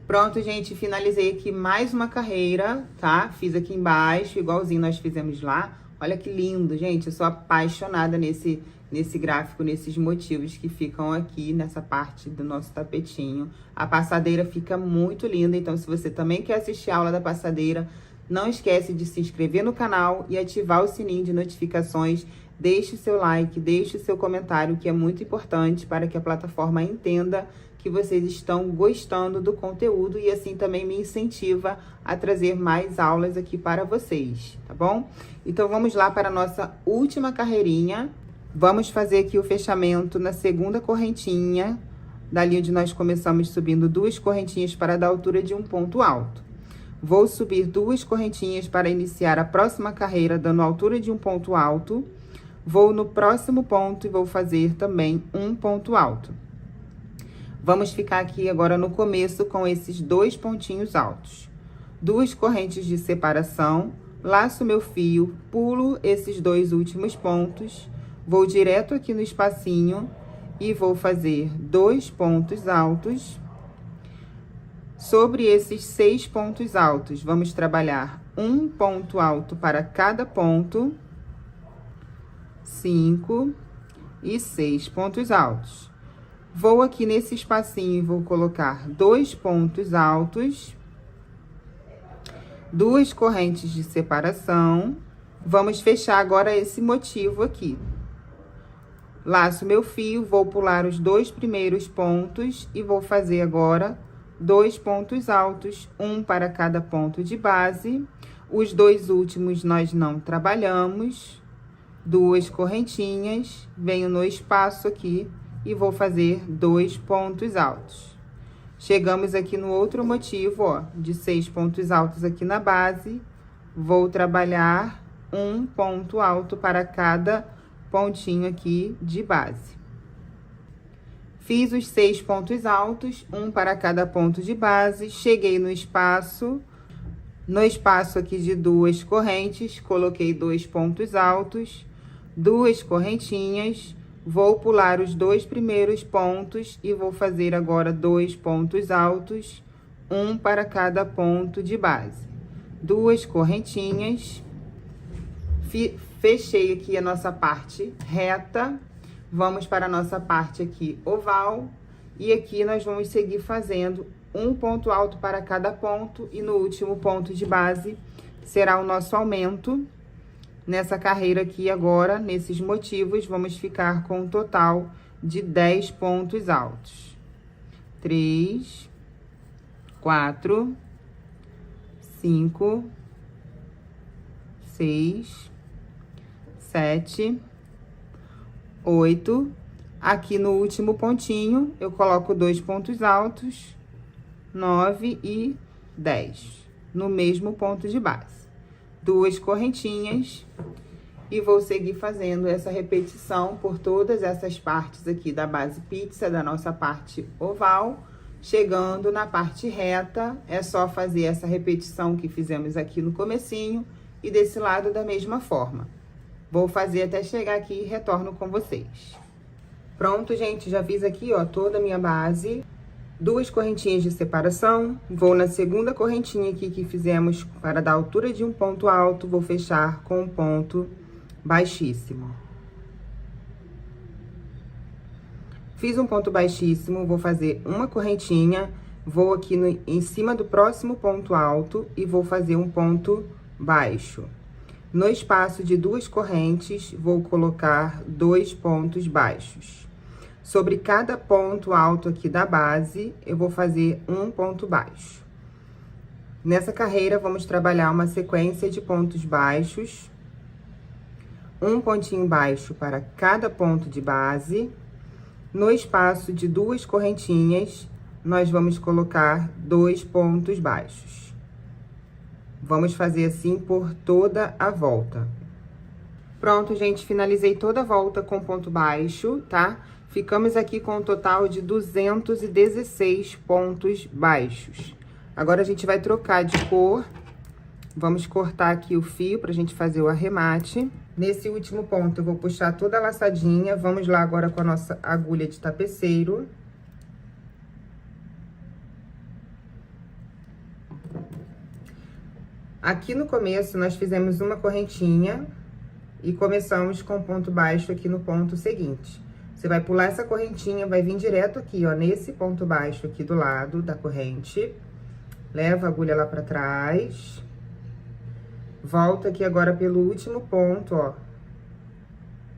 Pronto, gente, finalizei aqui mais uma carreira, tá? Fiz aqui embaixo, igualzinho nós fizemos lá. Olha que lindo, gente, eu sou apaixonada nesse gráfico, nesses motivos que ficam aqui nessa parte do nosso tapetinho. A passadeira fica muito linda, então se você também quer assistir a aula da passadeira, não esquece de se inscrever no canal e ativar o sininho de notificações. Deixe o seu like, deixe o seu comentário, que é muito importante para que a plataforma entenda que vocês estão gostando do conteúdo e assim também me incentiva a trazer mais aulas aqui para vocês, tá bom? Então, vamos lá para a nossa última carreirinha. Vamos fazer aqui o fechamento na segunda correntinha, dali onde nós começamos subindo 2 correntinhas para dar altura de um ponto alto. Vou subir 2 correntinhas para iniciar a próxima carreira, dando altura de um ponto alto. Vou no próximo ponto e vou fazer também um ponto alto. Vamos ficar aqui agora no começo com esses 2 pontinhos altos. 2 correntes de separação, laço meu fio, pulo esses 2 últimos pontos, vou direto aqui no espacinho e vou fazer 2 pontos altos. Sobre esses 6 pontos altos, vamos trabalhar um ponto alto para cada ponto, 5 e 6 pontos altos. Vou aqui nesse espacinho e vou colocar 2 pontos altos, 2 correntes de separação. Vamos fechar agora esse motivo aqui. Laço meu fio, vou pular os 2 primeiros pontos e vou fazer agora 2 pontos altos, um para cada ponto de base. Os 2 últimos nós não trabalhamos. 2 correntinhas, venho no espaço aqui e vou fazer 2 pontos altos. Chegamos aqui no outro motivo, ó, de 6 pontos altos aqui na base. Vou trabalhar um ponto alto para cada pontinho aqui de base. Fiz os 6 pontos altos, um para cada ponto de base. Cheguei no espaço aqui de 2 correntes, coloquei 2 pontos altos, 2 correntinhas. Vou pular os 2 primeiros pontos e vou fazer agora 2 pontos altos, um para cada ponto de base. 2 correntinhas. Fechei aqui a nossa parte reta. Vamos para a nossa parte aqui oval. E aqui nós vamos seguir fazendo um ponto alto para cada ponto. E no último ponto de base será o nosso aumento. Nessa carreira aqui agora, nesses motivos, vamos ficar com um total de 10 pontos altos. 3, 4, 5, 6, 7, 8. Aqui no último pontinho, eu coloco 2 pontos altos, 9 e 10, no mesmo ponto de base. 2 correntinhas e vou seguir fazendo essa repetição por todas essas partes aqui da base pizza, da nossa parte oval. Chegando na parte reta, é só fazer essa repetição que fizemos aqui no comecinho e desse lado da mesma forma. Vou fazer até chegar aqui e retorno com vocês. Pronto, gente, já fiz aqui, ó, toda a minha base. 2 correntinhas de separação, vou na segunda correntinha aqui que fizemos para dar altura de um ponto alto, vou fechar com um ponto baixíssimo. Fiz um ponto baixíssimo, vou fazer uma correntinha, vou aqui em cima do próximo ponto alto e vou fazer um ponto baixo. No espaço de 2 correntes, vou colocar 2 pontos baixos. Sobre cada ponto alto aqui da base, eu vou fazer um ponto baixo. Nessa carreira, vamos trabalhar uma sequência de pontos baixos. Um pontinho baixo para cada ponto de base. No espaço de 2 correntinhas, nós vamos colocar 2 pontos baixos. Vamos fazer assim por toda a volta. Pronto, gente, finalizei toda a volta com ponto baixo, tá? Ficamos aqui com um total de 216 pontos baixos. Agora, a gente vai trocar de cor. Vamos cortar aqui o fio pra gente fazer o arremate. Nesse último ponto, eu vou puxar toda a laçadinha. Vamos lá agora com a nossa agulha de tapeceiro. Aqui no começo, nós fizemos uma correntinha e começamos com ponto baixo aqui no ponto seguinte. Você vai pular essa correntinha, vai vir direto aqui, ó, nesse ponto baixo aqui do lado da corrente. Leva a agulha lá pra trás. Volta aqui agora pelo último ponto, ó.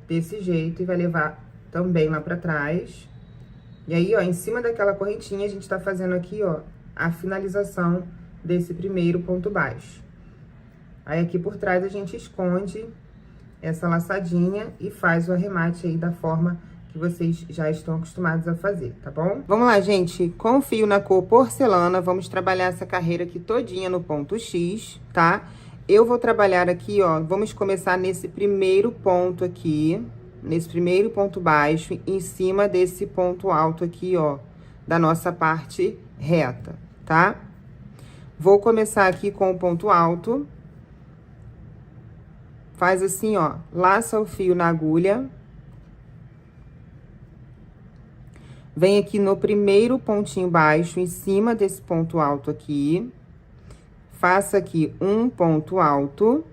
Desse jeito, e vai levar também lá pra trás. E aí, ó, em cima daquela correntinha, a gente tá fazendo aqui, ó, a finalização desse primeiro ponto baixo. Aí, aqui por trás, a gente esconde essa laçadinha e faz o arremate aí da forma que vocês já estão acostumados a fazer, tá bom? Vamos lá, gente, com o fio na cor porcelana, vamos trabalhar essa carreira aqui todinha no ponto X, tá? Eu vou trabalhar aqui, ó, vamos começar nesse primeiro ponto aqui, nesse primeiro ponto baixo, em cima desse ponto alto aqui, ó, da nossa parte reta, tá? Vou começar aqui com o ponto alto. Faz assim, ó, laça o fio na agulha. Vem aqui no primeiro pontinho baixo, em cima desse ponto alto aqui. Faça aqui um ponto alto.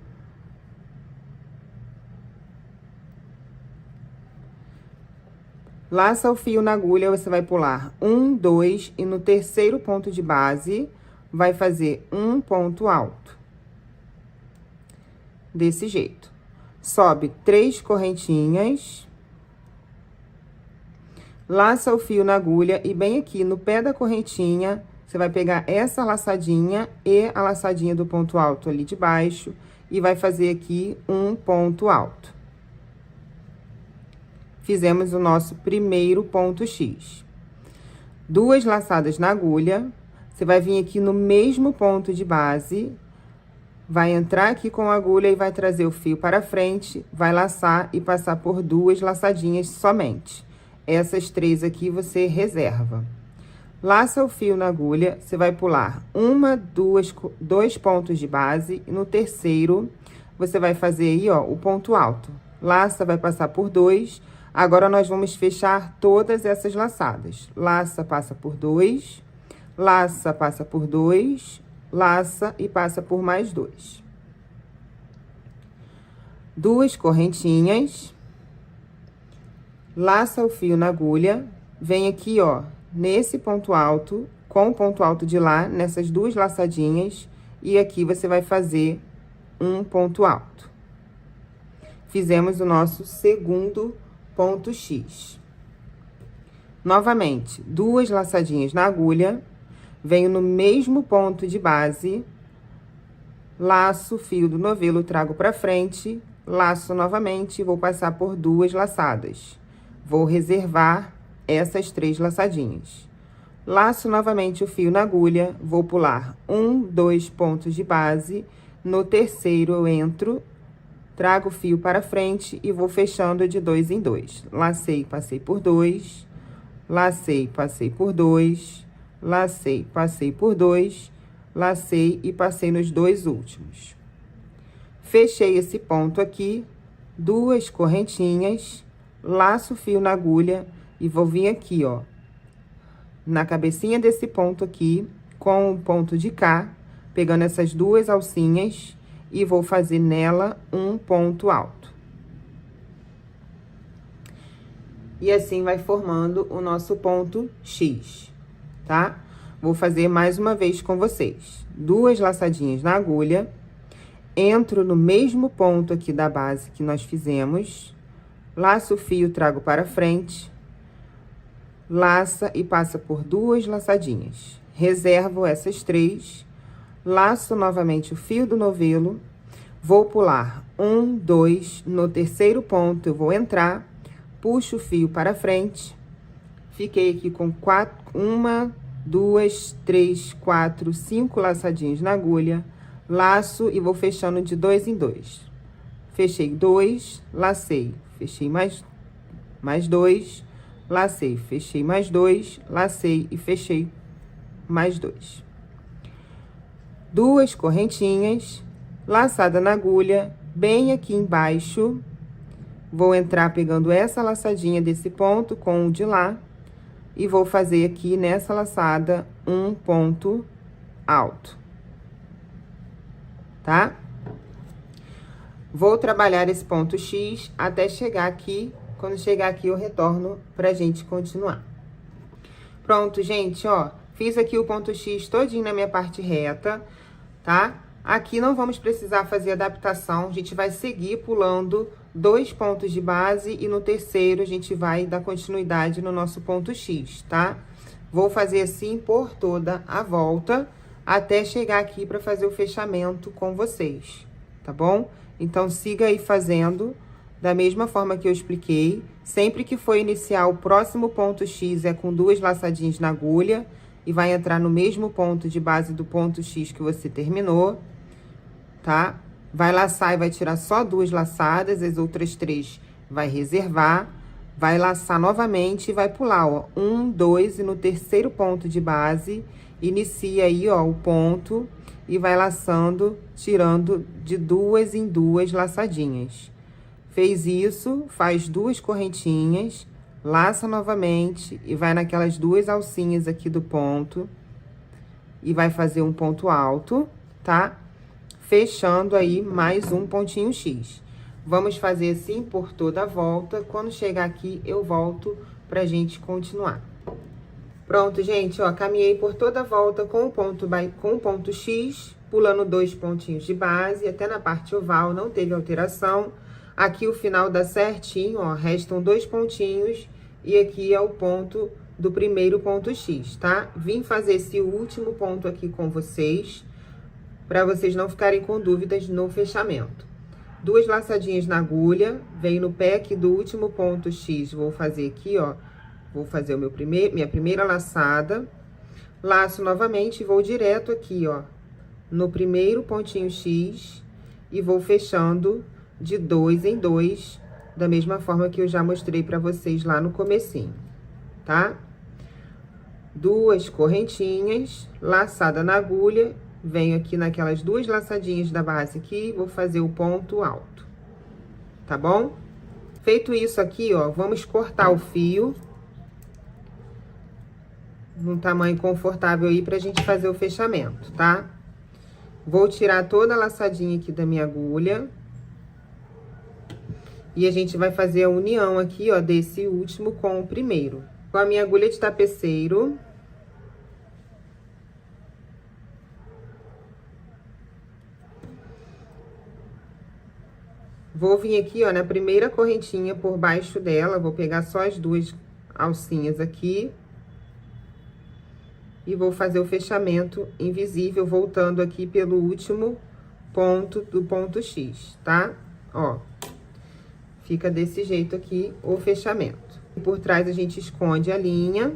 Laça o fio na agulha, você vai pular 1, 2, e no terceiro ponto de base, vai fazer um ponto alto. Desse jeito. Sobe 3 correntinhas. Laça o fio na agulha e bem aqui no pé da correntinha, você vai pegar essa laçadinha e a laçadinha do ponto alto ali de baixo e vai fazer aqui um ponto alto. Fizemos o nosso primeiro ponto X. 2 laçadas na agulha, você vai vir aqui no mesmo ponto de base, vai entrar aqui com a agulha e vai trazer o fio para frente, vai laçar e passar por 2 laçadinhas somente. Essas 3 aqui você reserva. Laça o fio na agulha, você vai pular 2 pontos de base e no terceiro você vai fazer aí, ó, o ponto alto. Laça, vai passar por 2, Agora, nós vamos fechar todas essas laçadas. Laça, passa por 2, laça, passa por 2, laça e passa por mais 2. 2 correntinhas, laça o fio na agulha, vem aqui, ó, nesse ponto alto, com o ponto alto de lá, nessas 2 laçadinhas, e aqui você vai fazer um ponto alto. Fizemos o nosso segundo ponto X. Novamente, 2 laçadinhas na agulha, venho no mesmo ponto de base, laço o fio do novelo, trago pra frente, laço novamente e vou passar por 2 laçadas. Vou reservar essas 3 laçadinhas. Laço novamente o fio na agulha, vou pular 1, 2 pontos de base, no terceiro eu entro, trago o fio para frente e vou fechando de 2 em 2. Lacei, passei por 2, lacei, passei por 2, lacei, passei por 2, lacei e passei nos 2 últimos. Fechei esse ponto aqui, 2 correntinhas, laço o fio na agulha e vou vir aqui, ó, na cabecinha desse ponto aqui, com o ponto de cá, pegando essas 2 alcinhas e vou fazer nela um ponto alto. E assim vai formando o nosso ponto X, tá? Vou fazer mais uma vez com vocês. 2 laçadinhas na agulha, entro no mesmo ponto aqui da base que nós fizemos, laço o fio, trago para frente, laça e passa por 2 laçadinhas. Reservo essas 3, laço novamente o fio do novelo, vou pular 1, 2, no terceiro ponto eu vou entrar, puxo o fio para frente, fiquei aqui com 1, 2, 3, 4, 5 laçadinhos na agulha, laço e vou fechando de 2 em 2. Fechei 2, lacei, fechei mais 2, lacei, fechei mais 2, lacei e fechei mais 2. 2 correntinhas, laçada na agulha, bem aqui embaixo, vou entrar pegando essa laçadinha desse ponto com o de lá, e vou fazer aqui nessa laçada um ponto alto, tá? Vou trabalhar esse ponto X até chegar aqui. Quando chegar aqui, eu retorno pra gente continuar. Pronto, gente, ó. Fiz aqui o ponto X todinho na minha parte reta, tá? Aqui não vamos precisar fazer adaptação. A gente vai seguir pulando 2 pontos de base e no terceiro a gente vai dar continuidade no nosso ponto X, tá? Vou fazer assim por toda a volta até chegar aqui pra fazer o fechamento com vocês, tá bom? Então, siga aí fazendo da mesma forma que eu expliquei. Sempre que for iniciar o próximo ponto X é com 2 laçadinhas na agulha e vai entrar no mesmo ponto de base do ponto X que você terminou, tá? Vai laçar e vai tirar só 2 laçadas, as outras 3 vai reservar, vai laçar novamente e vai pular, ó, 1, 2 e no terceiro ponto de base, inicia aí, ó, o ponto e vai laçando, tirando de 2 em 2 laçadinhas. Fez isso, faz 2 correntinhas, laça novamente e vai naquelas 2 alcinhas aqui do ponto e vai fazer um ponto alto, tá? Fechando aí mais um pontinho X. Vamos fazer assim por toda a volta. Quando chegar aqui, eu volto pra gente continuar. Pronto, gente, ó, caminhei por toda a volta com o ponto X, pulando 2 pontinhos de base, até na parte oval, não teve alteração. Aqui o final dá certinho, ó, restam 2 pontinhos e aqui é o ponto do primeiro ponto X, tá? Vim fazer esse último ponto aqui com vocês, para vocês não ficarem com dúvidas no fechamento. 2 laçadinhas na agulha, venho no pé aqui do último ponto X, vou fazer aqui, ó, vou fazer minha primeira laçada, laço novamente e vou direto aqui, ó, no primeiro pontinho X e vou fechando de 2 em 2, da mesma forma que eu já mostrei pra vocês lá no comecinho, tá? 2 correntinhas, laçada na agulha, venho aqui naquelas 2 laçadinhas da base aqui, vou fazer o ponto alto, tá bom? Feito isso aqui, ó, vamos cortar o fio num tamanho confortável aí pra gente fazer o fechamento, tá? Vou tirar toda a laçadinha aqui da minha agulha. E a gente vai fazer a união aqui, ó, desse último com o primeiro. Com a minha agulha de tapeceiro. Vou vir aqui, ó, na primeira correntinha por baixo dela, vou pegar só as duas alcinhas aqui. E vou fazer o fechamento invisível, voltando aqui pelo último ponto do ponto X, tá? Ó, fica desse jeito aqui o fechamento. Por trás a gente esconde a linha.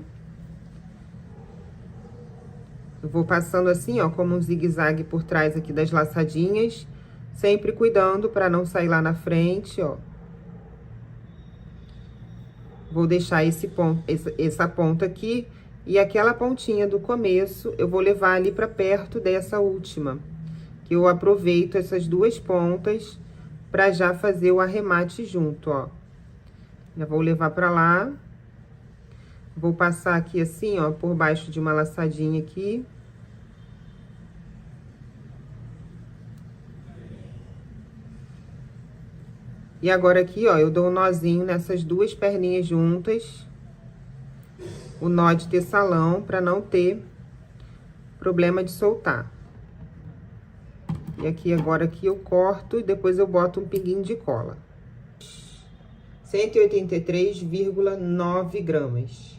Eu vou passando assim, ó, como um zigue-zague por trás aqui das laçadinhas. Sempre cuidando para não sair lá na frente, ó. Vou deixar esse ponto, essa ponta aqui e aquela pontinha do começo, eu vou levar ali para perto dessa última. Que eu aproveito essas duas pontas para já fazer o arremate junto, ó. Já vou levar para lá. Vou passar aqui assim, ó, por baixo de uma laçadinha aqui. E agora aqui, ó, eu dou um nozinho nessas duas perninhas juntas. O nó de tecelão, para não ter problema de soltar. E aqui, agora aqui eu corto e depois eu boto um pinguinho de cola. 183,9 gramas.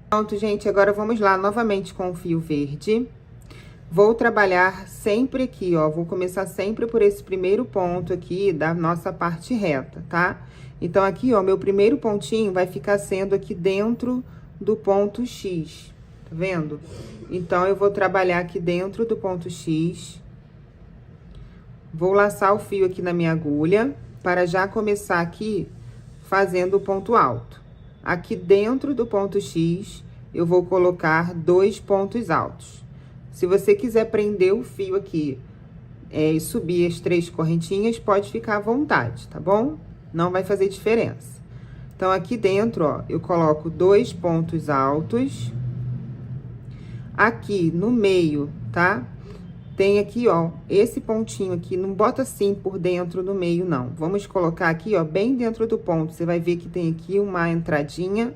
Pronto, gente, agora vamos lá novamente com o fio verde. Vou trabalhar sempre aqui, ó, vou começar sempre por esse primeiro ponto aqui da nossa parte reta, tá? Então, aqui, ó, meu primeiro pontinho vai ficar sendo aqui dentro do ponto X, tá vendo? Então, eu vou trabalhar aqui dentro do ponto X. Vou laçar o fio aqui na minha agulha, para já começar aqui fazendo o ponto alto. Aqui dentro do ponto X, eu vou colocar 2 pontos altos. Se você quiser prender o fio aqui e subir as 3 correntinhas, pode ficar à vontade, tá bom? Não vai fazer diferença. Então, aqui dentro, ó, eu coloco 2 pontos altos. Aqui no meio, tá? Tem aqui, ó, esse pontinho aqui, não bota assim por dentro do meio, não. Vamos colocar aqui, ó, bem dentro do ponto. Você vai ver que tem aqui uma entradinha.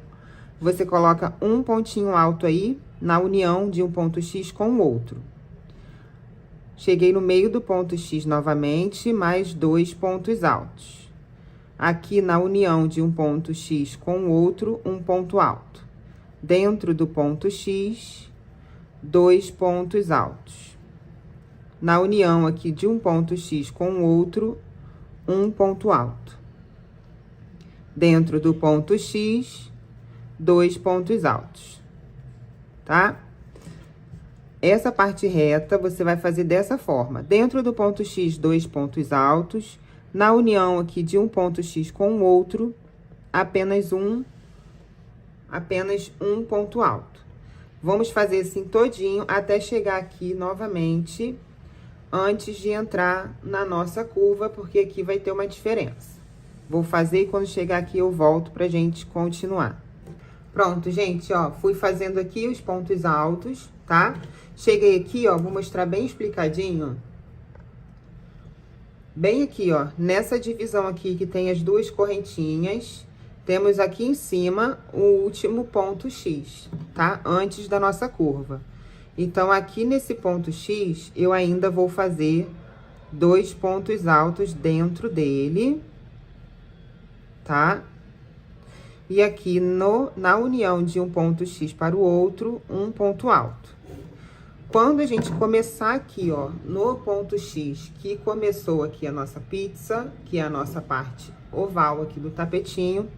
Você coloca um pontinho alto aí, na união de um ponto X com o outro. Cheguei no meio do ponto X novamente, mais 2 pontos altos. Aqui na união de um ponto X com o outro, um ponto alto. Dentro do ponto X, 2 pontos altos. Na união aqui de um ponto X com o outro, um ponto alto. Dentro do ponto X, 2 pontos altos. Tá? Essa parte reta, você vai fazer dessa forma. Dentro do ponto X, 2 pontos altos. Na união aqui de um ponto X com o outro, apenas um ponto alto. Vamos fazer assim todinho até chegar aqui novamente, antes de entrar na nossa curva, porque aqui vai ter uma diferença. Vou fazer e quando chegar aqui eu volto pra gente continuar. Pronto, gente, ó, fui fazendo aqui os pontos altos, tá? Cheguei aqui, ó, vou mostrar bem explicadinho. Bem aqui, ó, nessa divisão aqui que tem as duas correntinhas, temos aqui em cima o último ponto X, tá? Antes da nossa curva. Então, aqui nesse ponto X, eu ainda vou fazer 2 pontos altos dentro dele, tá? E aqui na união de um ponto X para o outro, um ponto alto. Quando a gente começar aqui, ó, no ponto X, que começou aqui a nossa pizza, que é a nossa parte oval aqui do tapetinho,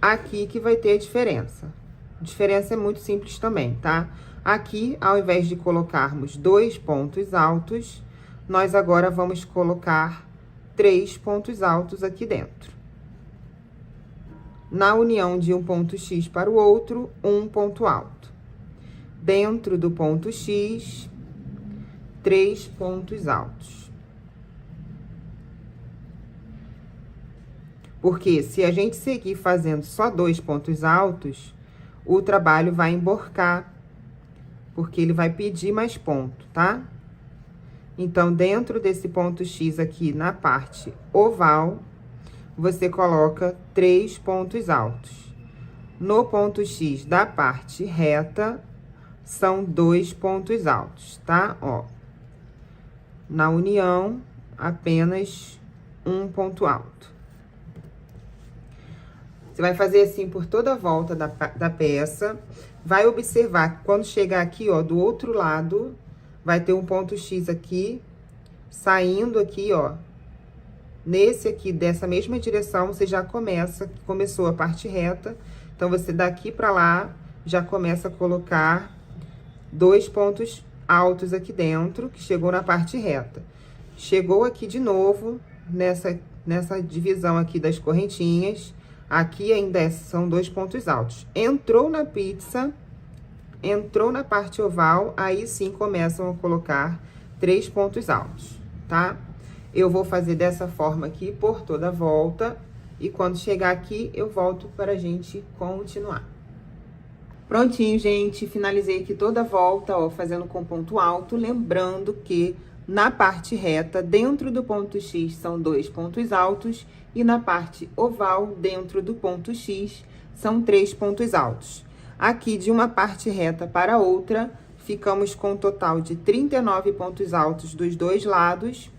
aqui que vai ter a diferença. A diferença é muito simples também, tá? Aqui, ao invés de colocarmos 2 pontos altos, nós agora vamos colocar 3 pontos altos aqui dentro. Na união de um ponto X para o outro, um ponto alto. Dentro do ponto X, 3 pontos altos. Porque se a gente seguir fazendo só 2 pontos altos, o trabalho vai emborcar, porque ele vai pedir mais ponto, tá? Então, dentro desse ponto X aqui na parte oval, você coloca 3 pontos altos. No ponto X da parte reta, são 2 pontos altos, tá? Ó, na união, apenas um ponto alto. Você vai fazer assim por toda a volta da peça. Vai observar que quando chegar aqui, ó, do outro lado, vai ter um ponto X aqui, saindo aqui, ó. Nesse aqui, dessa mesma direção, você já começou a parte reta. Então, você daqui pra lá, já começa a colocar 2 pontos altos aqui dentro, que chegou na parte reta. Chegou aqui de novo, nessa divisão aqui das correntinhas. Aqui ainda são 2 pontos altos. Entrou na pizza, entrou na parte oval, aí sim começam a colocar 3 pontos altos, tá? Eu vou fazer dessa forma aqui por toda a volta. E quando chegar aqui, eu volto para a gente continuar. Prontinho, gente. Finalizei aqui toda a volta, ó, fazendo com ponto alto. Lembrando que na parte reta, dentro do ponto X, são 2 pontos altos. E na parte oval, dentro do ponto X, são 3 pontos altos. Aqui, de uma parte reta para outra, ficamos com um total de 39 pontos altos dos dois lados.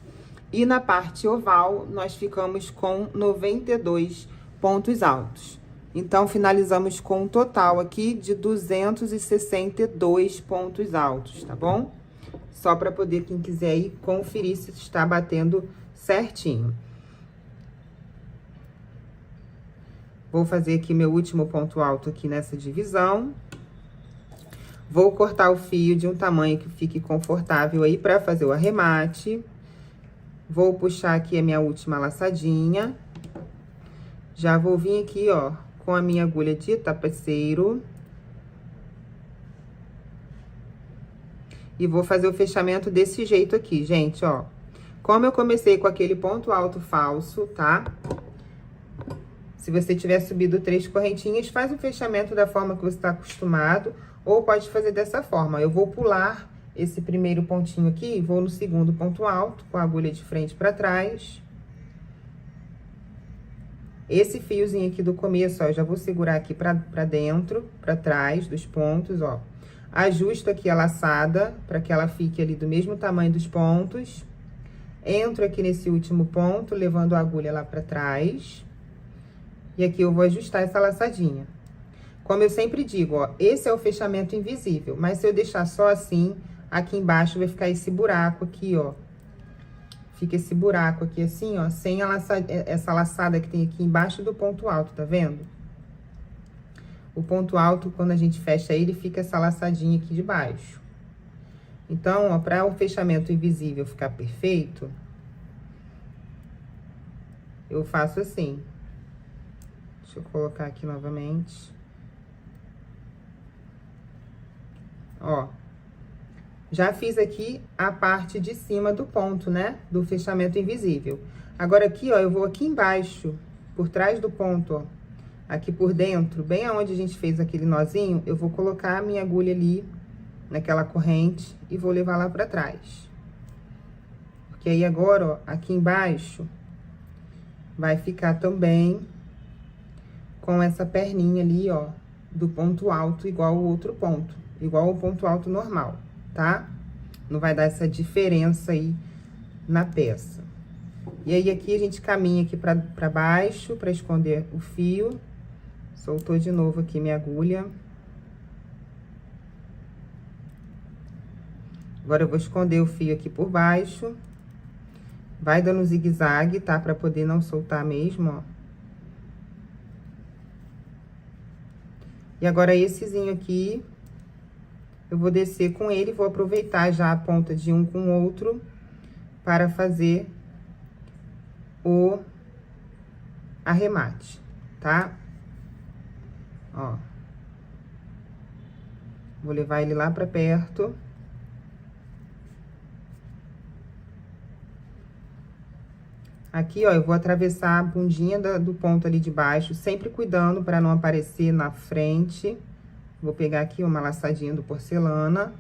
E na parte oval, nós ficamos com 92 pontos altos. Então, finalizamos com um total aqui de 262 pontos altos, tá bom? Só para poder, quem quiser aí, conferir se está batendo certinho. Vou fazer aqui meu último ponto alto aqui nessa divisão. Vou cortar o fio de um tamanho que fique confortável aí para fazer o arremate. Vou puxar aqui a minha última laçadinha. Já vou vir aqui, ó, com a minha agulha de tapeceiro. E vou fazer o fechamento desse jeito aqui, gente, ó. Como eu comecei com aquele ponto alto falso, tá? Se você tiver subido 3 correntinhas, faz o fechamento da forma que você está acostumado, ou pode fazer dessa forma. Eu vou pular esse primeiro pontinho aqui, vou no segundo ponto alto, com a agulha de frente para trás. Esse fiozinho aqui do começo, ó, eu já vou segurar aqui pra dentro, pra trás dos pontos, ó. Ajusto aqui a laçada, pra que ela fique ali do mesmo tamanho dos pontos. Entro aqui nesse último ponto, levando a agulha lá pra trás. E aqui eu vou ajustar essa laçadinha. Como eu sempre digo, ó, esse é o fechamento invisível, mas se eu deixar só assim, aqui embaixo vai ficar esse buraco aqui, ó. Fica esse buraco aqui assim, ó, sem a essa laçada que tem aqui embaixo do ponto alto, tá vendo? O ponto alto, quando a gente fecha ele, fica essa laçadinha aqui de baixo. Então, ó, para o fechamento invisível ficar perfeito, eu faço assim. Deixa eu colocar aqui novamente. Ó. Já fiz aqui a parte de cima do ponto, né? Do fechamento invisível. Agora, aqui, ó, eu vou aqui embaixo, por trás do ponto, ó. Aqui por dentro, bem aonde a gente fez aquele nozinho, eu vou colocar a minha agulha ali, naquela corrente, e vou levar lá pra trás. Porque aí agora, ó, aqui embaixo, vai ficar também com essa perninha ali, ó, do ponto alto, igual o outro ponto. Igual o ponto alto normal. Tá? Não vai dar essa diferença aí na peça. E aí, aqui a gente caminha aqui pra baixo, pra esconder o fio. Soltou de novo aqui minha agulha. Agora, eu vou esconder o fio aqui por baixo. Vai dando zigue-zague, tá? Pra poder não soltar mesmo, ó. E agora, essezinho aqui, eu vou descer com ele, vou aproveitar já a ponta de um com o outro para fazer o arremate, tá? Ó. Vou levar ele lá pra perto. Aqui, ó, eu vou atravessar a bundinha do ponto ali de baixo, sempre cuidando para não aparecer na frente. Vou pegar aqui uma laçadinha do porcelana,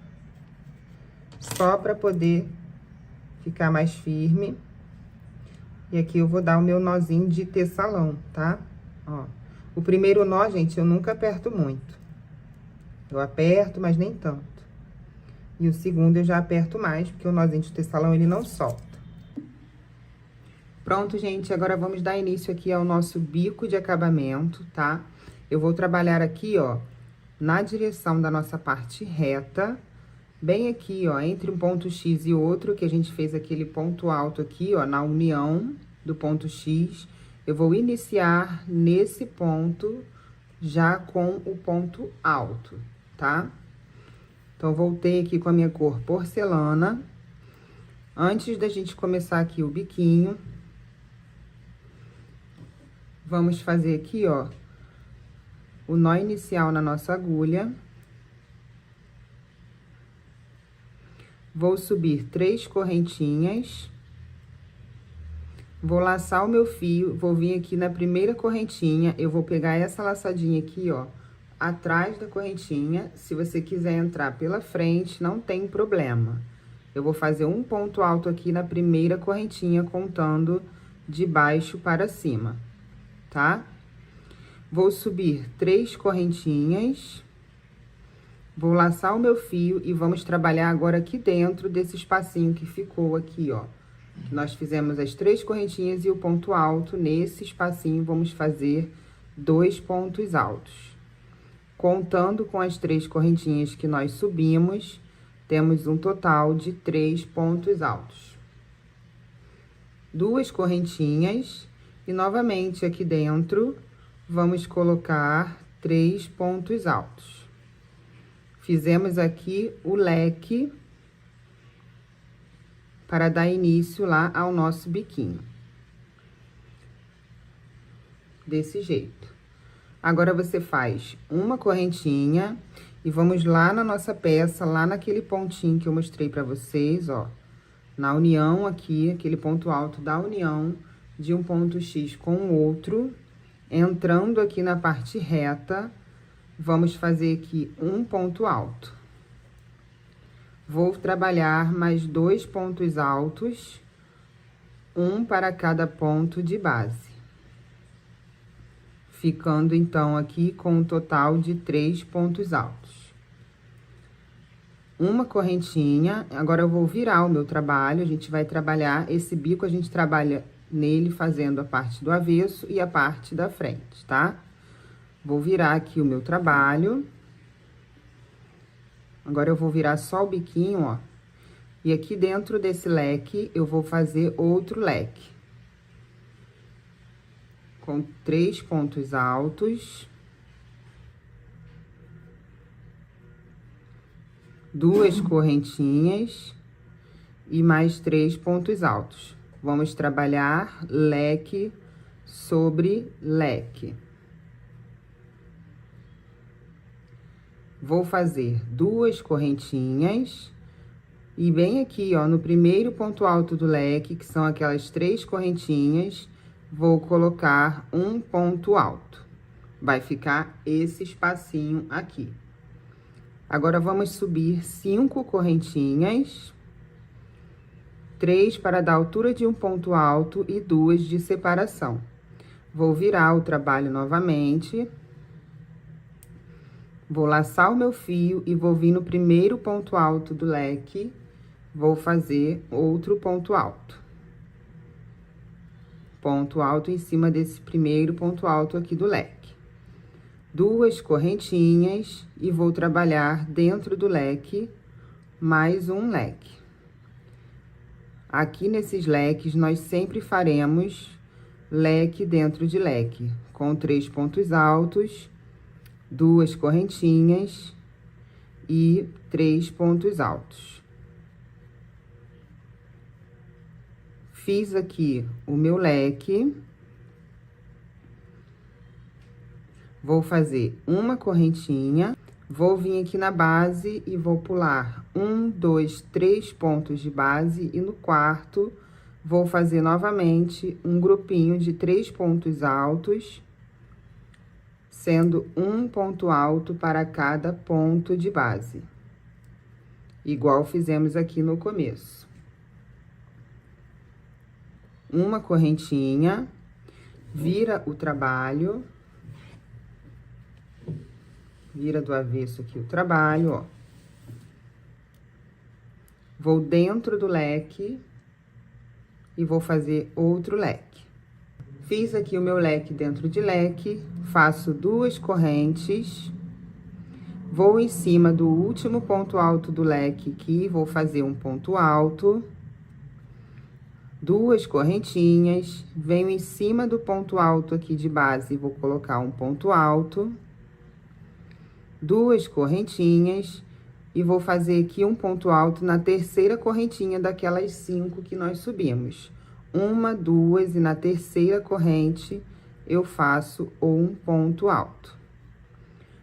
só para poder ficar mais firme. E aqui eu vou dar o meu nozinho de teçalão, tá? Ó, o primeiro nó, gente, eu nunca aperto muito. Eu aperto, mas nem tanto. E o segundo eu já aperto mais, porque o nozinho de teçalão, ele não solta. Pronto, gente, agora vamos dar início aqui ao nosso bico de acabamento, tá? Eu vou trabalhar aqui, ó, na direção da nossa parte reta, bem aqui, ó, entre um ponto X e outro, que a gente fez aquele ponto alto aqui, ó, na união do ponto X. Eu vou iniciar nesse ponto, já com o ponto alto, tá? Então, voltei aqui com a minha cor porcelana. Antes da gente começar aqui o biquinho, vamos fazer aqui, ó, o nó inicial na nossa agulha. Vou subir 3 correntinhas. Vou laçar o meu fio, vou vir aqui na primeira correntinha, eu vou pegar essa laçadinha aqui, ó, atrás da correntinha. Se você quiser entrar pela frente, não tem problema. Eu vou fazer um ponto alto aqui na primeira correntinha, contando de baixo para cima, tá? Vou subir 3 correntinhas, vou laçar o meu fio e vamos trabalhar agora aqui dentro desse espacinho que ficou aqui, ó. Nós fizemos as 3 correntinhas e o ponto alto. Nesse espacinho, vamos fazer 2 pontos altos. Contando com as 3 correntinhas que nós subimos, temos um total de 3 pontos altos. 2 correntinhas e, novamente, aqui dentro, vamos colocar 3 pontos altos. Fizemos aqui o leque para dar início lá ao nosso biquinho. Desse jeito. Agora, você faz uma correntinha e vamos lá na nossa peça, lá naquele pontinho que eu mostrei pra vocês, ó. Na união aqui, aquele ponto alto da união de um ponto X com o outro. Entrando aqui na parte reta, vamos fazer aqui um ponto alto. Vou trabalhar mais 2 pontos altos, um para cada ponto de base. Ficando, então, aqui com um total de 3 pontos altos. Uma correntinha, agora eu vou virar o meu trabalho, a gente vai trabalhar esse bico, a gente trabalha nele fazendo a parte do avesso e a parte da frente, tá? Vou virar aqui o meu trabalho. Agora, eu vou virar só o biquinho, ó. E aqui dentro desse leque, eu vou fazer outro leque. Com 3 pontos altos. 2 correntinhas. E mais 3 pontos altos. Vamos trabalhar leque sobre leque. Vou fazer 2 correntinhas e bem aqui, ó, no primeiro ponto alto do leque, que são aquelas 3 correntinhas, vou colocar um ponto alto. Vai ficar esse espacinho aqui. Agora, vamos subir 5 correntinhas, 3 para dar altura de um ponto alto e 2 de separação. Vou virar o trabalho novamente. Vou laçar o meu fio e vou vir no primeiro ponto alto do leque, vou fazer outro ponto alto. Ponto alto em cima desse primeiro ponto alto aqui do leque. 2 correntinhas e vou trabalhar dentro do leque mais um leque. Aqui nesses leques, nós sempre faremos leque dentro de leque, com 3 pontos altos, 2 correntinhas e 3 pontos altos. Fiz aqui o meu leque. Vou fazer uma correntinha, vou vir aqui na base e vou pular 1, 2, 3 pontos de base e no quarto vou fazer novamente um grupinho de 3 pontos altos, sendo um ponto alto para cada ponto de base, igual fizemos aqui no começo. Uma correntinha, vira o trabalho, vira do avesso aqui o trabalho, ó. Vou dentro do leque e vou fazer outro leque. Fiz aqui o meu leque dentro de leque, faço 2 correntes, vou em cima do último ponto alto do leque aqui, vou fazer um ponto alto, 2 correntinhas, venho em cima do ponto alto aqui de base, vou colocar um ponto alto, 2 correntinhas, e vou fazer aqui um ponto alto na terceira correntinha daquelas 5 que nós subimos. 1, 2, e na terceira corrente eu faço um ponto alto.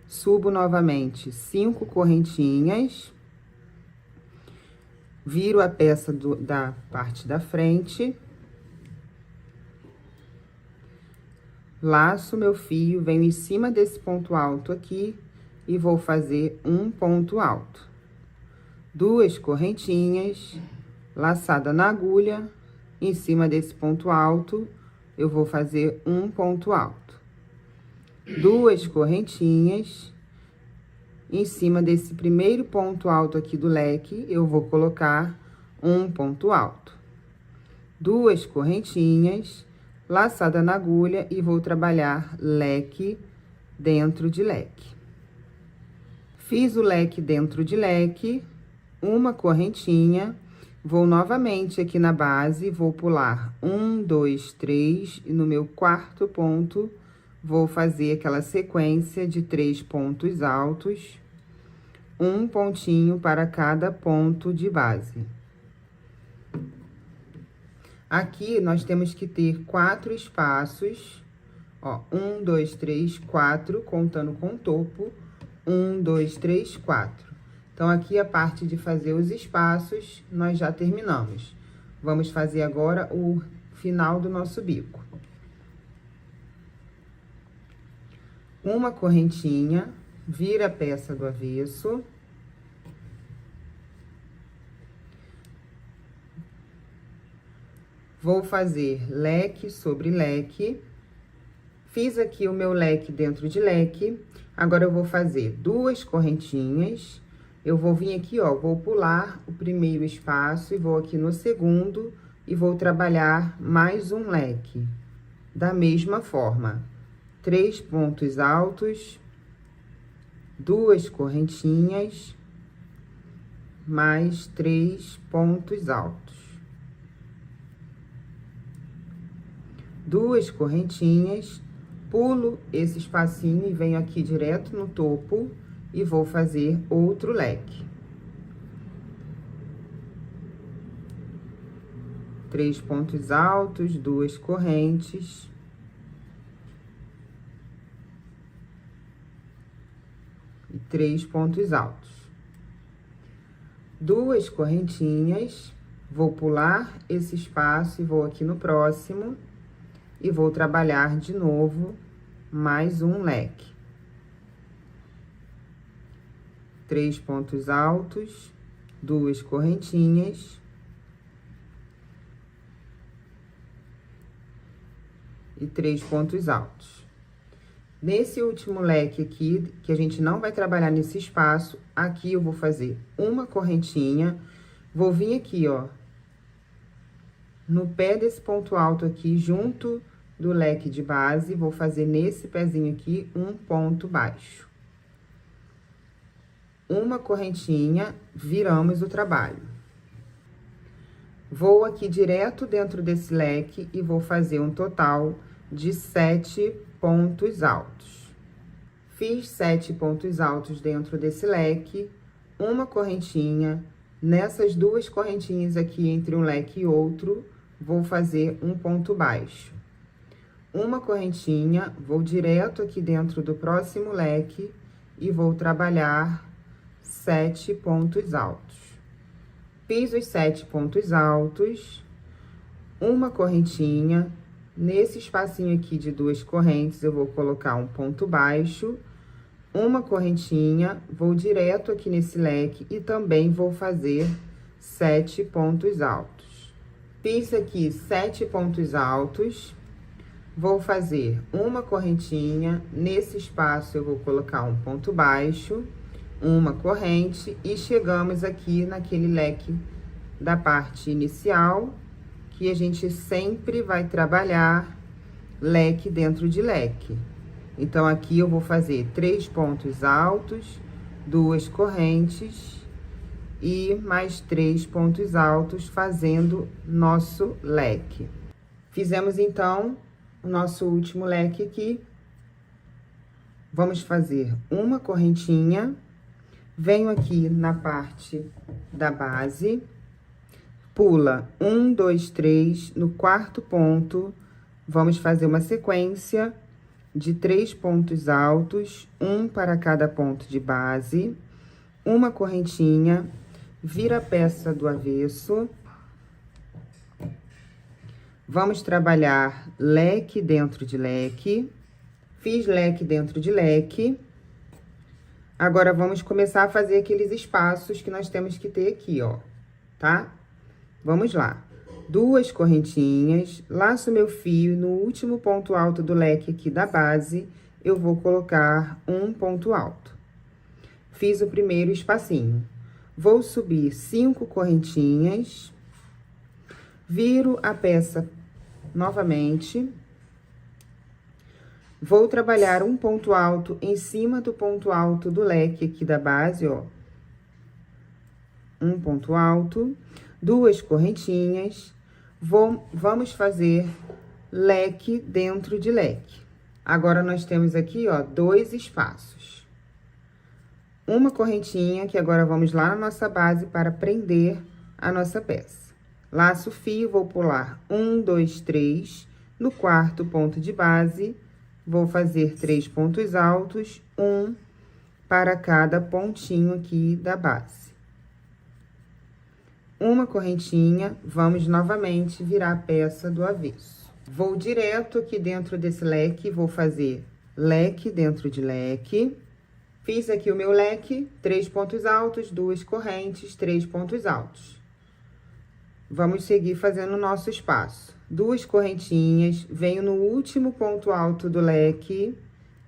Subo novamente 5 correntinhas, viro a peça da parte da frente, laço meu fio, venho em cima desse ponto alto aqui e vou fazer um ponto alto. 2 correntinhas, laçada na agulha, em cima desse ponto alto, eu vou fazer um ponto alto. 2 correntinhas, em cima desse primeiro ponto alto aqui do leque, eu vou colocar um ponto alto. 2 correntinhas, laçada na agulha e vou trabalhar leque dentro de leque. Fiz o leque dentro de leque, uma correntinha, vou novamente aqui na base, vou pular 1, 2, 3, e no meu quarto ponto, vou fazer aquela sequência de 3 pontos altos, um pontinho para cada ponto de base. Aqui, nós temos que ter 4 espaços, ó, 1, 2, 3, 4, contando com o topo, 1, 2, 3, 4. Então, aqui a parte de fazer os espaços, nós já terminamos. Vamos fazer agora o final do nosso bico. Uma correntinha, vira a peça do avesso. Vou fazer leque sobre leque. Fiz aqui o meu leque dentro de leque. Agora, eu vou fazer 2 correntinhas. Eu vou vir aqui, ó, vou pular o primeiro espaço e vou aqui no segundo e vou trabalhar mais um leque. Da mesma forma, 3 pontos altos, 2 correntinhas, mais 3 pontos altos. 2 correntinhas, pulo esse espacinho e venho aqui direto no topo e vou fazer outro leque. 3 pontos altos, 2 correntes. E 3 pontos altos. 2 correntinhas, vou pular esse espaço e vou aqui no próximo e vou trabalhar de novo mais um leque. 3 pontos altos, 2 correntinhas. E 3 pontos altos. Nesse último leque aqui, que a gente não vai trabalhar nesse espaço, aqui eu vou fazer uma correntinha, vou vir aqui, ó, no pé desse ponto alto aqui, junto do leque de base, vou fazer nesse pezinho aqui um ponto baixo. Uma correntinha, viramos o trabalho. Vou aqui direto dentro desse leque e vou fazer um total de 7 pontos altos. Fiz 7 pontos altos dentro desse leque, uma correntinha. Nessas 2 correntinhas aqui, entre um leque e outro, vou fazer um ponto baixo. Uma correntinha, vou direto aqui dentro do próximo leque e vou trabalhar 7 pontos altos. Fiz os 7 pontos altos, uma correntinha. Nesse espacinho aqui de 2 correntes, eu vou colocar um ponto baixo, uma correntinha, vou direto aqui nesse leque e também vou fazer 7 pontos altos. Fiz aqui 7 pontos altos, vou fazer uma correntinha, nesse espaço eu vou colocar um ponto baixo, uma corrente e chegamos aqui naquele leque da parte inicial, que a gente sempre vai trabalhar leque dentro de leque. Então, aqui eu vou fazer 3 pontos altos, 2 correntes e mais 3 pontos altos, fazendo nosso leque. Fizemos, então, o nosso último leque aqui. Vamos fazer uma correntinha, venho aqui na parte da base, pula 1, 2, 3, no 4º ponto, vamos fazer uma sequência de 3 pontos altos, um para cada ponto de base, uma correntinha, vira a peça do avesso. Vamos trabalhar leque dentro de leque. Fiz leque dentro de leque. Agora, vamos começar a fazer aqueles espaços que nós temos que ter aqui, ó, tá? Vamos lá. 2 correntinhas, laço meu fio, no último ponto alto do leque aqui da base, eu vou colocar um ponto alto. Fiz o primeiro espacinho. Vou subir 5 correntinhas, viro a peça novamente, vou trabalhar um ponto alto em cima do ponto alto do leque aqui da base, ó. Um ponto alto, 2 correntinhas, vamos fazer leque dentro de leque. Agora, nós temos aqui, ó, 2 espaços. Uma correntinha, que agora vamos lá na nossa base para prender a nossa peça. Laço o fio, vou pular 1, 2, 3, no 4º ponto de base, vou fazer 3 pontos altos, um para cada pontinho aqui da base. Uma correntinha, vamos novamente virar a peça do avesso. Vou direto aqui dentro desse leque, vou fazer leque dentro de leque. Fiz aqui o meu leque, 3 pontos altos, 2 correntes, 3 pontos altos. Vamos seguir fazendo o nosso espaço. 2 correntinhas, venho no último ponto alto do leque,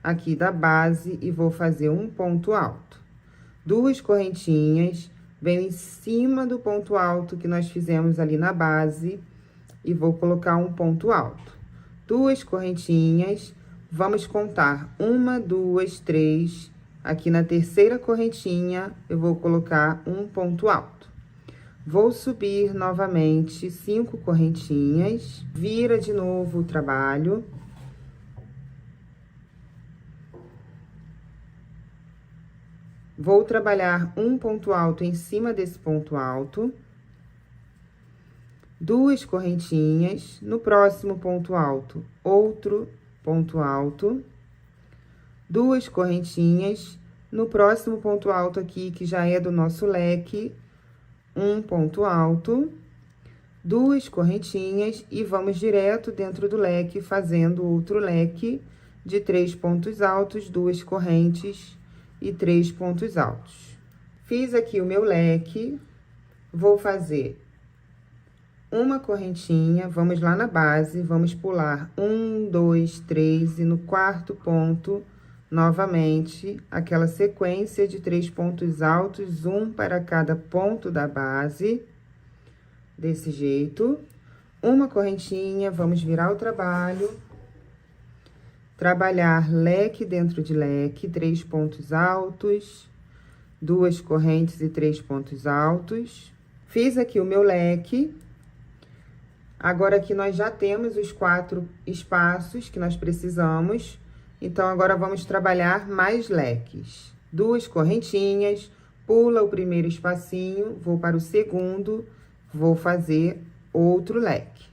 aqui da base, e vou fazer um ponto alto. 2 correntinhas, venho em cima do ponto alto que nós fizemos ali na base e vou colocar um ponto alto. 2 correntinhas, vamos contar 1, 2, 3. Aqui na 3ª correntinha, eu vou colocar um ponto alto. Vou subir novamente 5 correntinhas, vira de novo o trabalho. Vou trabalhar um ponto alto em cima desse ponto alto. 2 correntinhas, no próximo ponto alto, outro ponto alto. 2 correntinhas, no próximo ponto alto aqui, que já é do nosso leque, um ponto alto, 2 correntinhas e vamos direto dentro do leque, fazendo outro leque de 3 pontos altos, 2 correntes e 3 pontos altos. Fiz aqui o meu leque, vou fazer uma correntinha, vamos lá na base, vamos pular 1, 2, 3 e no 4º ponto, novamente, aquela sequência de 3 pontos altos, um para cada ponto da base, desse jeito. Uma correntinha, vamos virar o trabalho, trabalhar leque dentro de leque, 3 pontos altos, 2 correntes e 3 pontos altos. Fiz aqui o meu leque. Agora, aqui nós já temos os 4 espaços que nós precisamos. Então, agora vamos trabalhar mais leques. 2 correntinhas, pula o primeiro espacinho, vou para o segundo, vou fazer outro leque.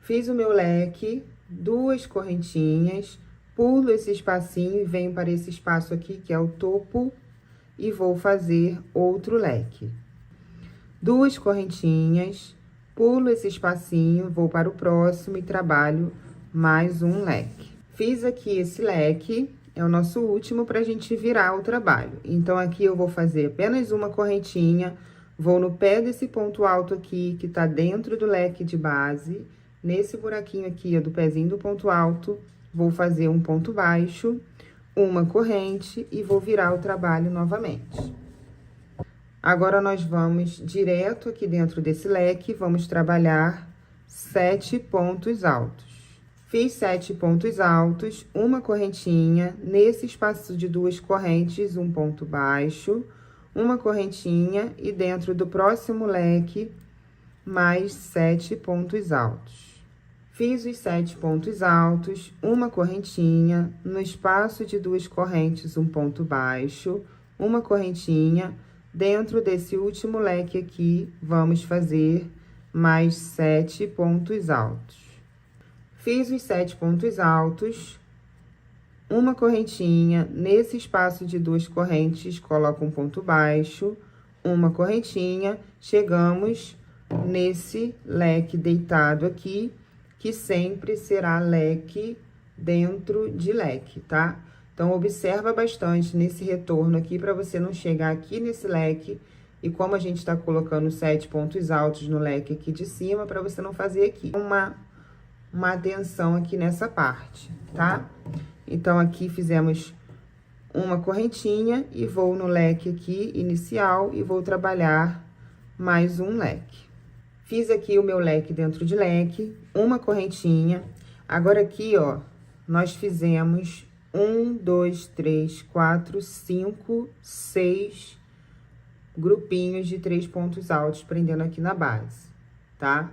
Fiz o meu leque, 2 correntinhas, pulo esse espacinho e venho para esse espaço aqui, que é o topo, e vou fazer outro leque. 2 correntinhas, pulo esse espacinho, vou para o próximo e trabalho mais um leque. Fiz aqui esse leque, é o nosso último pra gente virar o trabalho. Então, aqui eu vou fazer apenas uma correntinha, vou no pé desse ponto alto aqui, que tá dentro do leque de base, nesse buraquinho aqui, ó, do pezinho do ponto alto, vou fazer um ponto baixo, uma corrente e vou virar o trabalho novamente. Agora, nós vamos direto aqui dentro desse leque, vamos trabalhar 7 pontos altos. Fiz 7 pontos altos, uma correntinha, nesse espaço de 2 correntes, um ponto baixo, uma correntinha e dentro do próximo leque, mais 7 pontos altos. Fiz os 7 pontos altos, uma correntinha, no espaço de 2 correntes, um ponto baixo, uma correntinha. Dentro desse último leque aqui, vamos fazer mais 7 pontos altos. Fiz os 7 pontos altos, uma correntinha, nesse espaço de 2 correntes, coloco um ponto baixo, uma correntinha, chegamos nesse leque deitado aqui, que sempre será leque dentro de leque, tá? Então, observa bastante nesse retorno aqui, para você não chegar aqui nesse leque. E como a gente tá colocando 7 pontos altos no leque aqui de cima, para você não fazer aqui uma atenção aqui nessa parte, tá? Então, aqui fizemos uma correntinha e vou no leque aqui inicial e vou trabalhar mais um leque. Fiz aqui o meu leque dentro de leque, uma correntinha. Agora, aqui, ó, nós fizemos 1, 2, 3, 4, 5, 6 grupinhos de 3 pontos altos, prendendo aqui na base, tá?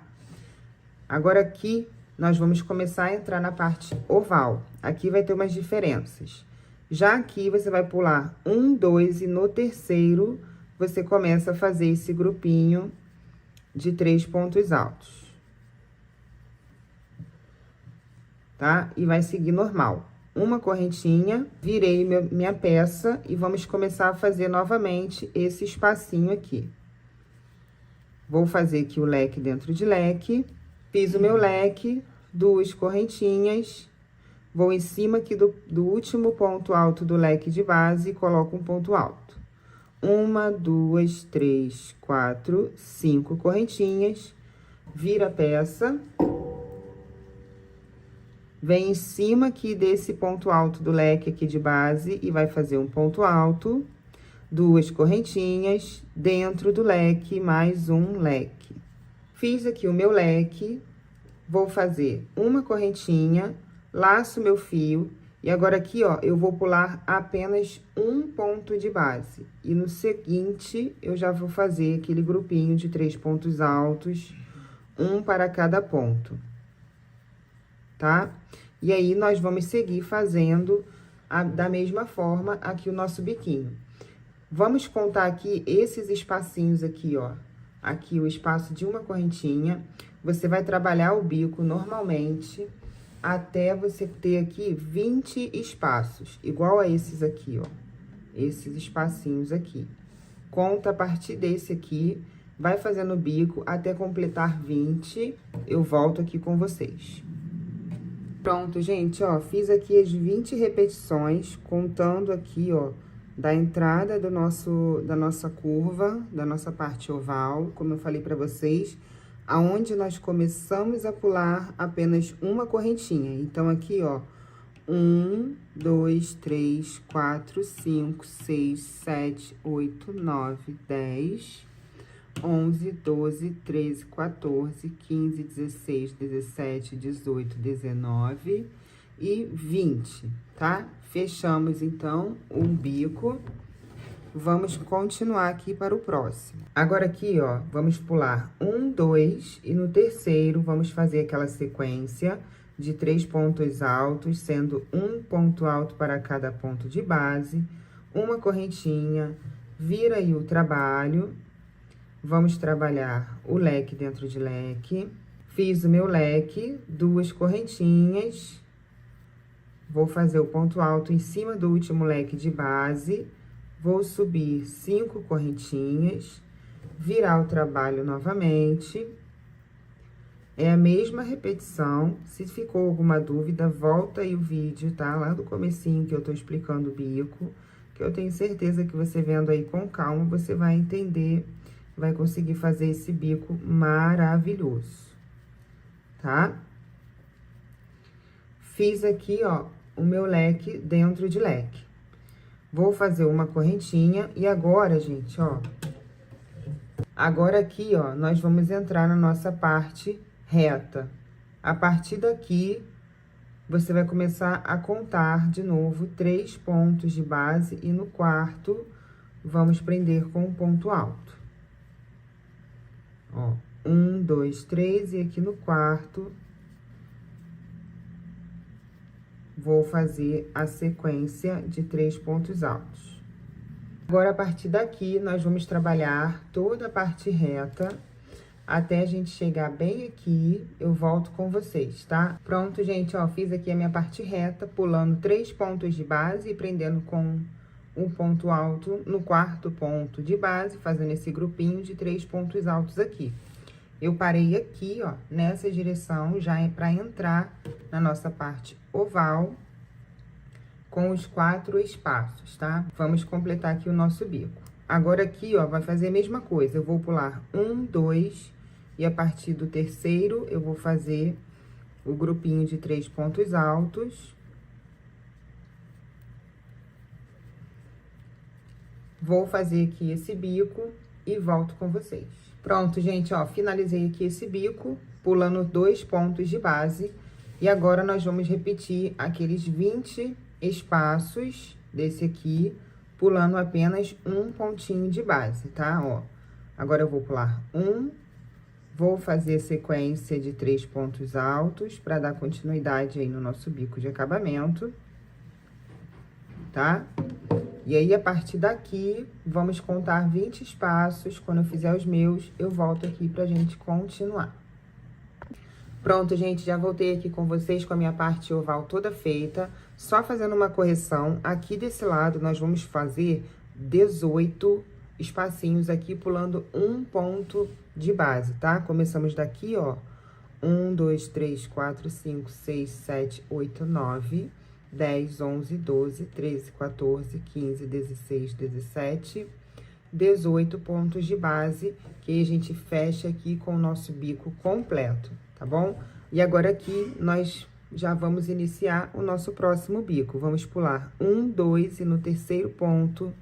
Agora, aqui, nós vamos começar a entrar na parte oval. Aqui vai ter umas diferenças. Já aqui, você vai pular 1, 2 e no terceiro, você começa a fazer esse grupinho de 3 pontos altos. Tá? E vai seguir normal. Uma correntinha, virei minha peça e vamos começar a fazer novamente esse espacinho aqui. Vou fazer aqui o leque dentro de leque, fiz o meu leque, 2 correntinhas, vou em cima aqui do último ponto alto do leque de base e coloco um ponto alto. 1, 2, 3, 4, 5 correntinhas, vira a peça. Vem em cima aqui desse ponto alto do leque aqui de base e vai fazer um ponto alto, 2 correntinhas, dentro do leque, mais um leque. Fiz aqui o meu leque, vou fazer uma correntinha, laço meu fio, e agora aqui, ó, eu vou pular apenas um ponto de base. E no seguinte, eu já vou fazer aquele grupinho de 3 pontos altos, um para cada ponto. Tá? E aí, nós vamos seguir fazendo da mesma forma aqui o nosso biquinho. Vamos contar aqui esses espacinhos aqui, ó. Aqui o espaço de uma correntinha. Você vai trabalhar o bico normalmente até você ter aqui 20 espaços, igual a esses aqui, ó. Esses espacinhos aqui. Conta a partir desse aqui, vai fazendo o bico até completar 20. Eu volto aqui com vocês. Pronto, gente, ó, fiz aqui as 20 repetições, contando aqui, ó, da entrada da nossa curva, da nossa parte oval, como eu falei pra vocês, aonde nós começamos a pular apenas uma correntinha. Então, aqui, ó, 1, 2, 3, 4, 5, 6, 7, 8, 9, 10... 11, 12, 13, 14, 15, 16, 17, 18, 19 e 20, tá? Fechamos, então, o bico. Vamos continuar aqui para o próximo. Agora, aqui, ó, vamos pular 1, 2 e no terceiro, vamos fazer aquela sequência de 3 pontos altos, sendo um ponto alto para cada ponto de base, uma correntinha, vira aí o trabalho. Vamos trabalhar o leque dentro de leque. Fiz o meu leque, 2 correntinhas. Vou fazer o ponto alto em cima do último leque de base. Vou subir 5 correntinhas, virar o trabalho novamente. É a mesma repetição. Se ficou alguma dúvida, volta aí o vídeo, tá? Lá do comecinho que eu tô explicando o bico, que eu tenho certeza que você vendo aí com calma, você vai entender, vai conseguir fazer esse bico maravilhoso, tá? Fiz aqui, ó, o meu leque dentro de leque. Vou fazer uma correntinha e agora, gente, ó, agora aqui, ó, nós vamos entrar na nossa parte reta. A partir daqui, você vai começar a contar de novo 3 pontos de base e no quarto, vamos prender com um ponto alto. Ó, 1, 2, 3, e aqui no quarto, vou fazer a sequência de 3 pontos altos. Agora, a partir daqui, nós vamos trabalhar toda a parte reta, até a gente chegar bem aqui, eu volto com vocês, tá? Pronto, gente, ó, fiz aqui a minha parte reta, pulando 3 pontos de base e prendendo com um ponto alto no quarto ponto de base, fazendo esse grupinho de 3 pontos altos aqui. Eu parei aqui, ó, nessa direção, já é pra entrar na nossa parte oval, com os 4 espaços, tá? Vamos completar aqui o nosso bico. Agora, aqui, ó, vai fazer a mesma coisa. Eu vou pular 1, 2, e a partir do terceiro, eu vou fazer o grupinho de 3 pontos altos. Vou fazer aqui esse bico e volto com vocês. Pronto, gente, ó, finalizei aqui esse bico, pulando 2 pontos de base. E agora, nós vamos repetir aqueles 20 espaços desse aqui, pulando apenas um pontinho de base, tá? Ó, agora eu vou pular 1, vou fazer a sequência de 3 pontos altos, para dar continuidade aí no nosso bico de acabamento, tá? E aí, a partir daqui, vamos contar 20 espaços. Quando eu fizer os meus, eu volto aqui pra gente continuar. Pronto, gente, já voltei aqui com vocês com a minha parte oval toda feita. Só fazendo uma correção, aqui desse lado, nós vamos fazer 18 espacinhos aqui, pulando um ponto de base, tá? Começamos daqui, ó, 1, 2, 3, 4, 5, 6, 7, 8, 9, 10, 11, 12, 13, 14, 15, 16, 17, 18 pontos de base, que a gente fecha aqui com o nosso bico completo, tá bom? E agora aqui, nós já vamos iniciar o nosso próximo bico. Vamos pular 1, 2, e no terceiro ponto,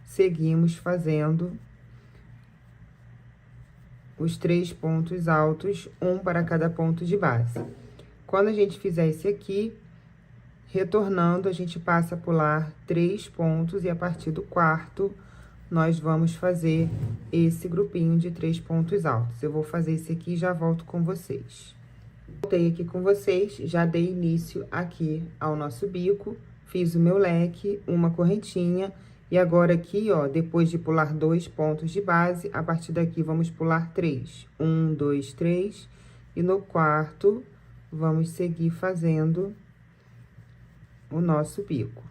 seguimos fazendo os 3 pontos altos, um para cada ponto de base. Quando a gente fizer esse aqui, retornando, a gente passa a pular 3 pontos e a partir do quarto, nós vamos fazer esse grupinho de 3 pontos altos. Eu vou fazer esse aqui e já volto com vocês. Voltei aqui com vocês, já dei início aqui ao nosso bico, fiz o meu leque, uma correntinha, e agora aqui, ó, depois de pular 2 pontos de base, a partir daqui vamos pular 3. 1, 2, 3, e no quarto, vamos seguir fazendo o nosso bico.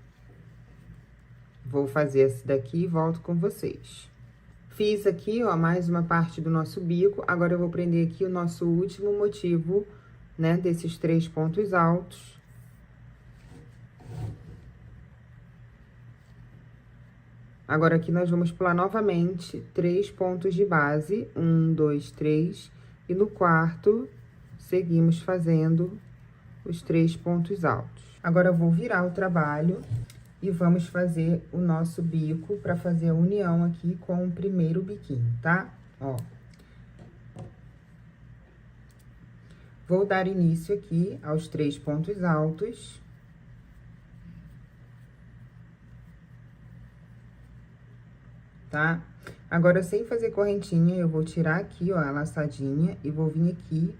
Vou fazer esse daqui e volto com vocês. Fiz aqui, ó, mais uma parte do nosso bico. Agora, eu vou prender aqui o nosso último motivo, né, desses 3 pontos altos. Agora, aqui, nós vamos pular novamente 3 pontos de base. 1, 2, 3. E no quarto, seguimos fazendo os 3 pontos altos. Agora, eu vou virar o trabalho e vamos fazer o nosso bico para fazer a união aqui com o primeiro biquinho, tá? Ó. Vou dar início aqui aos 3 pontos altos. Tá? Agora, sem fazer correntinha, eu vou tirar aqui, ó, a laçadinha e vou vir aqui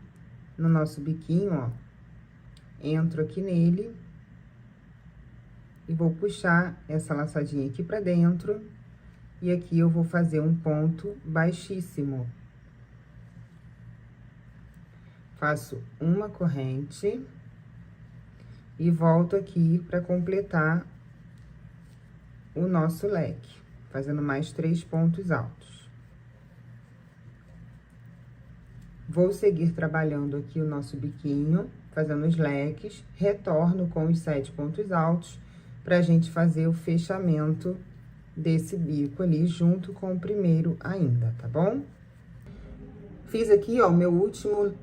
no nosso biquinho, ó. Entro aqui nele. E vou puxar essa laçadinha aqui pra dentro. E aqui eu vou fazer um ponto baixíssimo. Faço uma corrente. E volto aqui pra completar o nosso leque. Fazendo mais 3 pontos altos. Vou seguir trabalhando aqui o nosso biquinho, fazendo os leques, retorno com os 7 pontos altos, pra gente fazer o fechamento desse bico ali, junto com o primeiro ainda, tá bom? Fiz aqui, ó, o meu último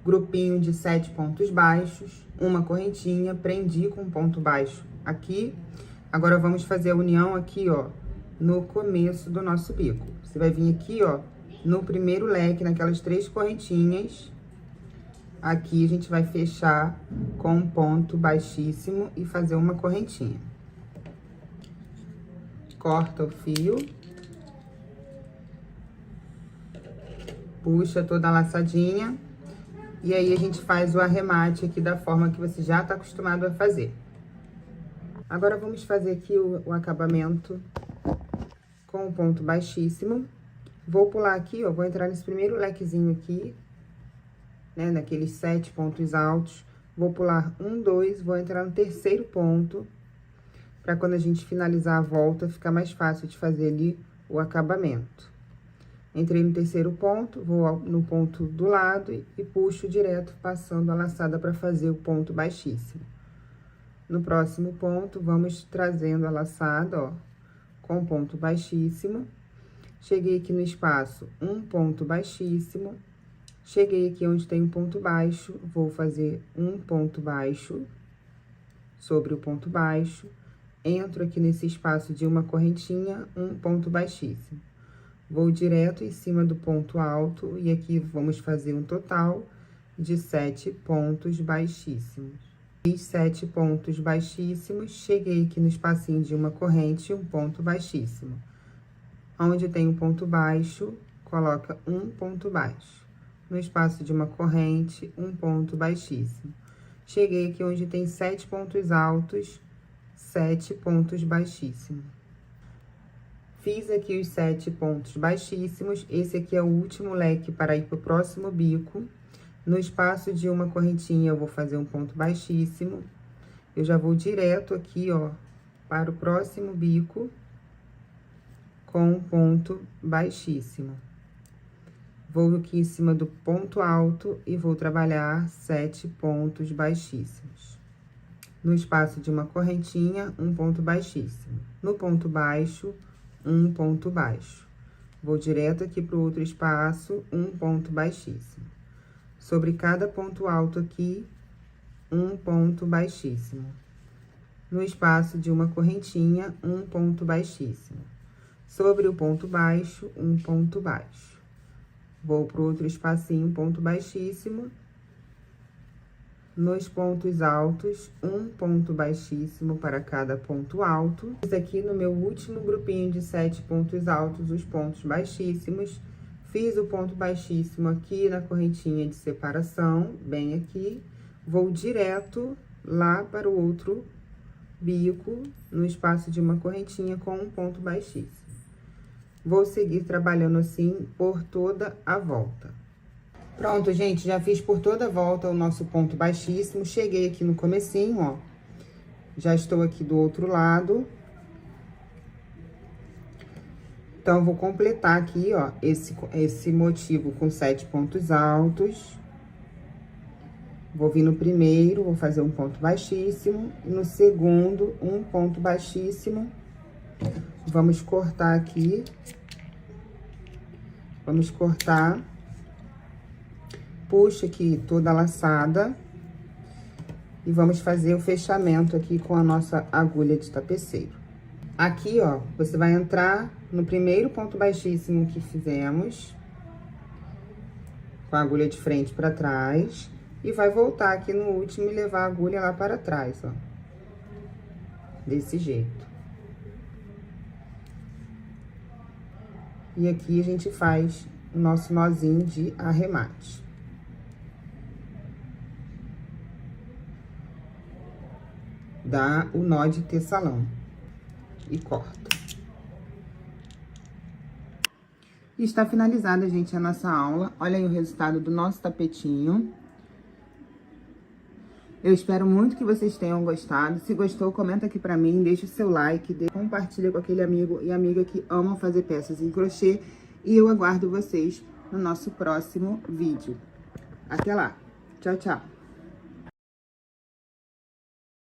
grupinho de 7 pontos baixos, uma correntinha, prendi com ponto baixo aqui. Agora, vamos fazer a união aqui, ó, no começo do nosso bico. Você vai vir aqui, ó, no primeiro leque, naquelas 3 correntinhas. Aqui, a gente vai fechar com um ponto baixíssimo e fazer uma correntinha. Corta o fio. Puxa toda a laçadinha. E aí, a gente faz o arremate aqui da forma que você já tá acostumado a fazer. Agora, vamos fazer aqui o acabamento com o ponto baixíssimo. Vou pular aqui, ó, vou entrar nesse primeiro lequezinho aqui, né, naqueles 7 pontos altos. Vou pular 1, 2, vou entrar no terceiro ponto, pra quando a gente finalizar a volta, ficar mais fácil de fazer ali o acabamento. Entrei no terceiro ponto, vou no ponto do lado e puxo direto, passando a laçada pra fazer o ponto baixíssimo. No próximo ponto, vamos trazendo a laçada, ó, com ponto baixíssimo. Cheguei aqui no espaço, um ponto baixíssimo. Cheguei aqui onde tem um ponto baixo, vou fazer um ponto baixo sobre o ponto baixo. Entro aqui nesse espaço de uma correntinha, um ponto baixíssimo. Vou direto em cima do ponto alto e aqui vamos fazer um total de 7 pontos baixíssimos. Fiz 7 pontos baixíssimos, cheguei aqui no espacinho de uma corrente, um ponto baixíssimo. Onde tem um ponto baixo, coloca um ponto baixo. No espaço de uma corrente, um ponto baixíssimo. Cheguei aqui onde tem 7 pontos altos, 7 pontos baixíssimos. Fiz aqui os 7 pontos baixíssimos. Esse aqui é o último leque para ir pro próximo bico. No espaço de uma correntinha, eu vou fazer um ponto baixíssimo. Eu já vou direto aqui, ó, para o próximo bico, com um ponto baixíssimo. Vou aqui em cima do ponto alto e vou trabalhar 7 pontos baixíssimos. No espaço de uma correntinha, um ponto baixíssimo. No ponto baixo, um ponto baixo. Vou direto aqui para o outro espaço, um ponto baixíssimo. Sobre cada ponto alto aqui, um ponto baixíssimo. No espaço de uma correntinha, um ponto baixíssimo. Sobre o ponto baixo, um ponto baixo. Vou para o outro espacinho, um ponto baixíssimo. Nos pontos altos, um ponto baixíssimo para cada ponto alto. Fiz aqui no meu último grupinho de 7 pontos altos, os pontos baixíssimos. Fiz o ponto baixíssimo aqui na correntinha de separação, bem aqui. Vou direto lá para o outro bico, no espaço de uma correntinha com um ponto baixíssimo. Vou seguir trabalhando assim por toda a volta. Pronto, gente, já fiz por toda a volta o nosso ponto baixíssimo. Cheguei aqui no comecinho, ó. Já estou aqui do outro lado. Então, vou completar aqui, ó, esse motivo com 7 pontos altos. Vou vir no primeiro, vou fazer um ponto baixíssimo. E no segundo, um ponto baixíssimo. Vamos cortar aqui. Vamos cortar. Puxa aqui toda a laçada. E vamos fazer o fechamento aqui com a nossa agulha de tapeceiro. Aqui, ó, você vai entrar no primeiro ponto baixíssimo que fizemos, com a agulha de frente para trás, e vai voltar aqui no último e levar a agulha lá para trás, ó. Desse jeito. E aqui a gente faz o nosso nozinho de arremate. Dá o nó de teçalão. E corta. E está finalizada, gente, a nossa aula. Olha aí o resultado do nosso tapetinho. Eu espero muito que vocês tenham gostado. Se gostou, comenta aqui pra mim, deixa o seu like, compartilha com aquele amigo e amiga que amam fazer peças em crochê. E eu aguardo vocês no nosso próximo vídeo. Até lá. Tchau, tchau.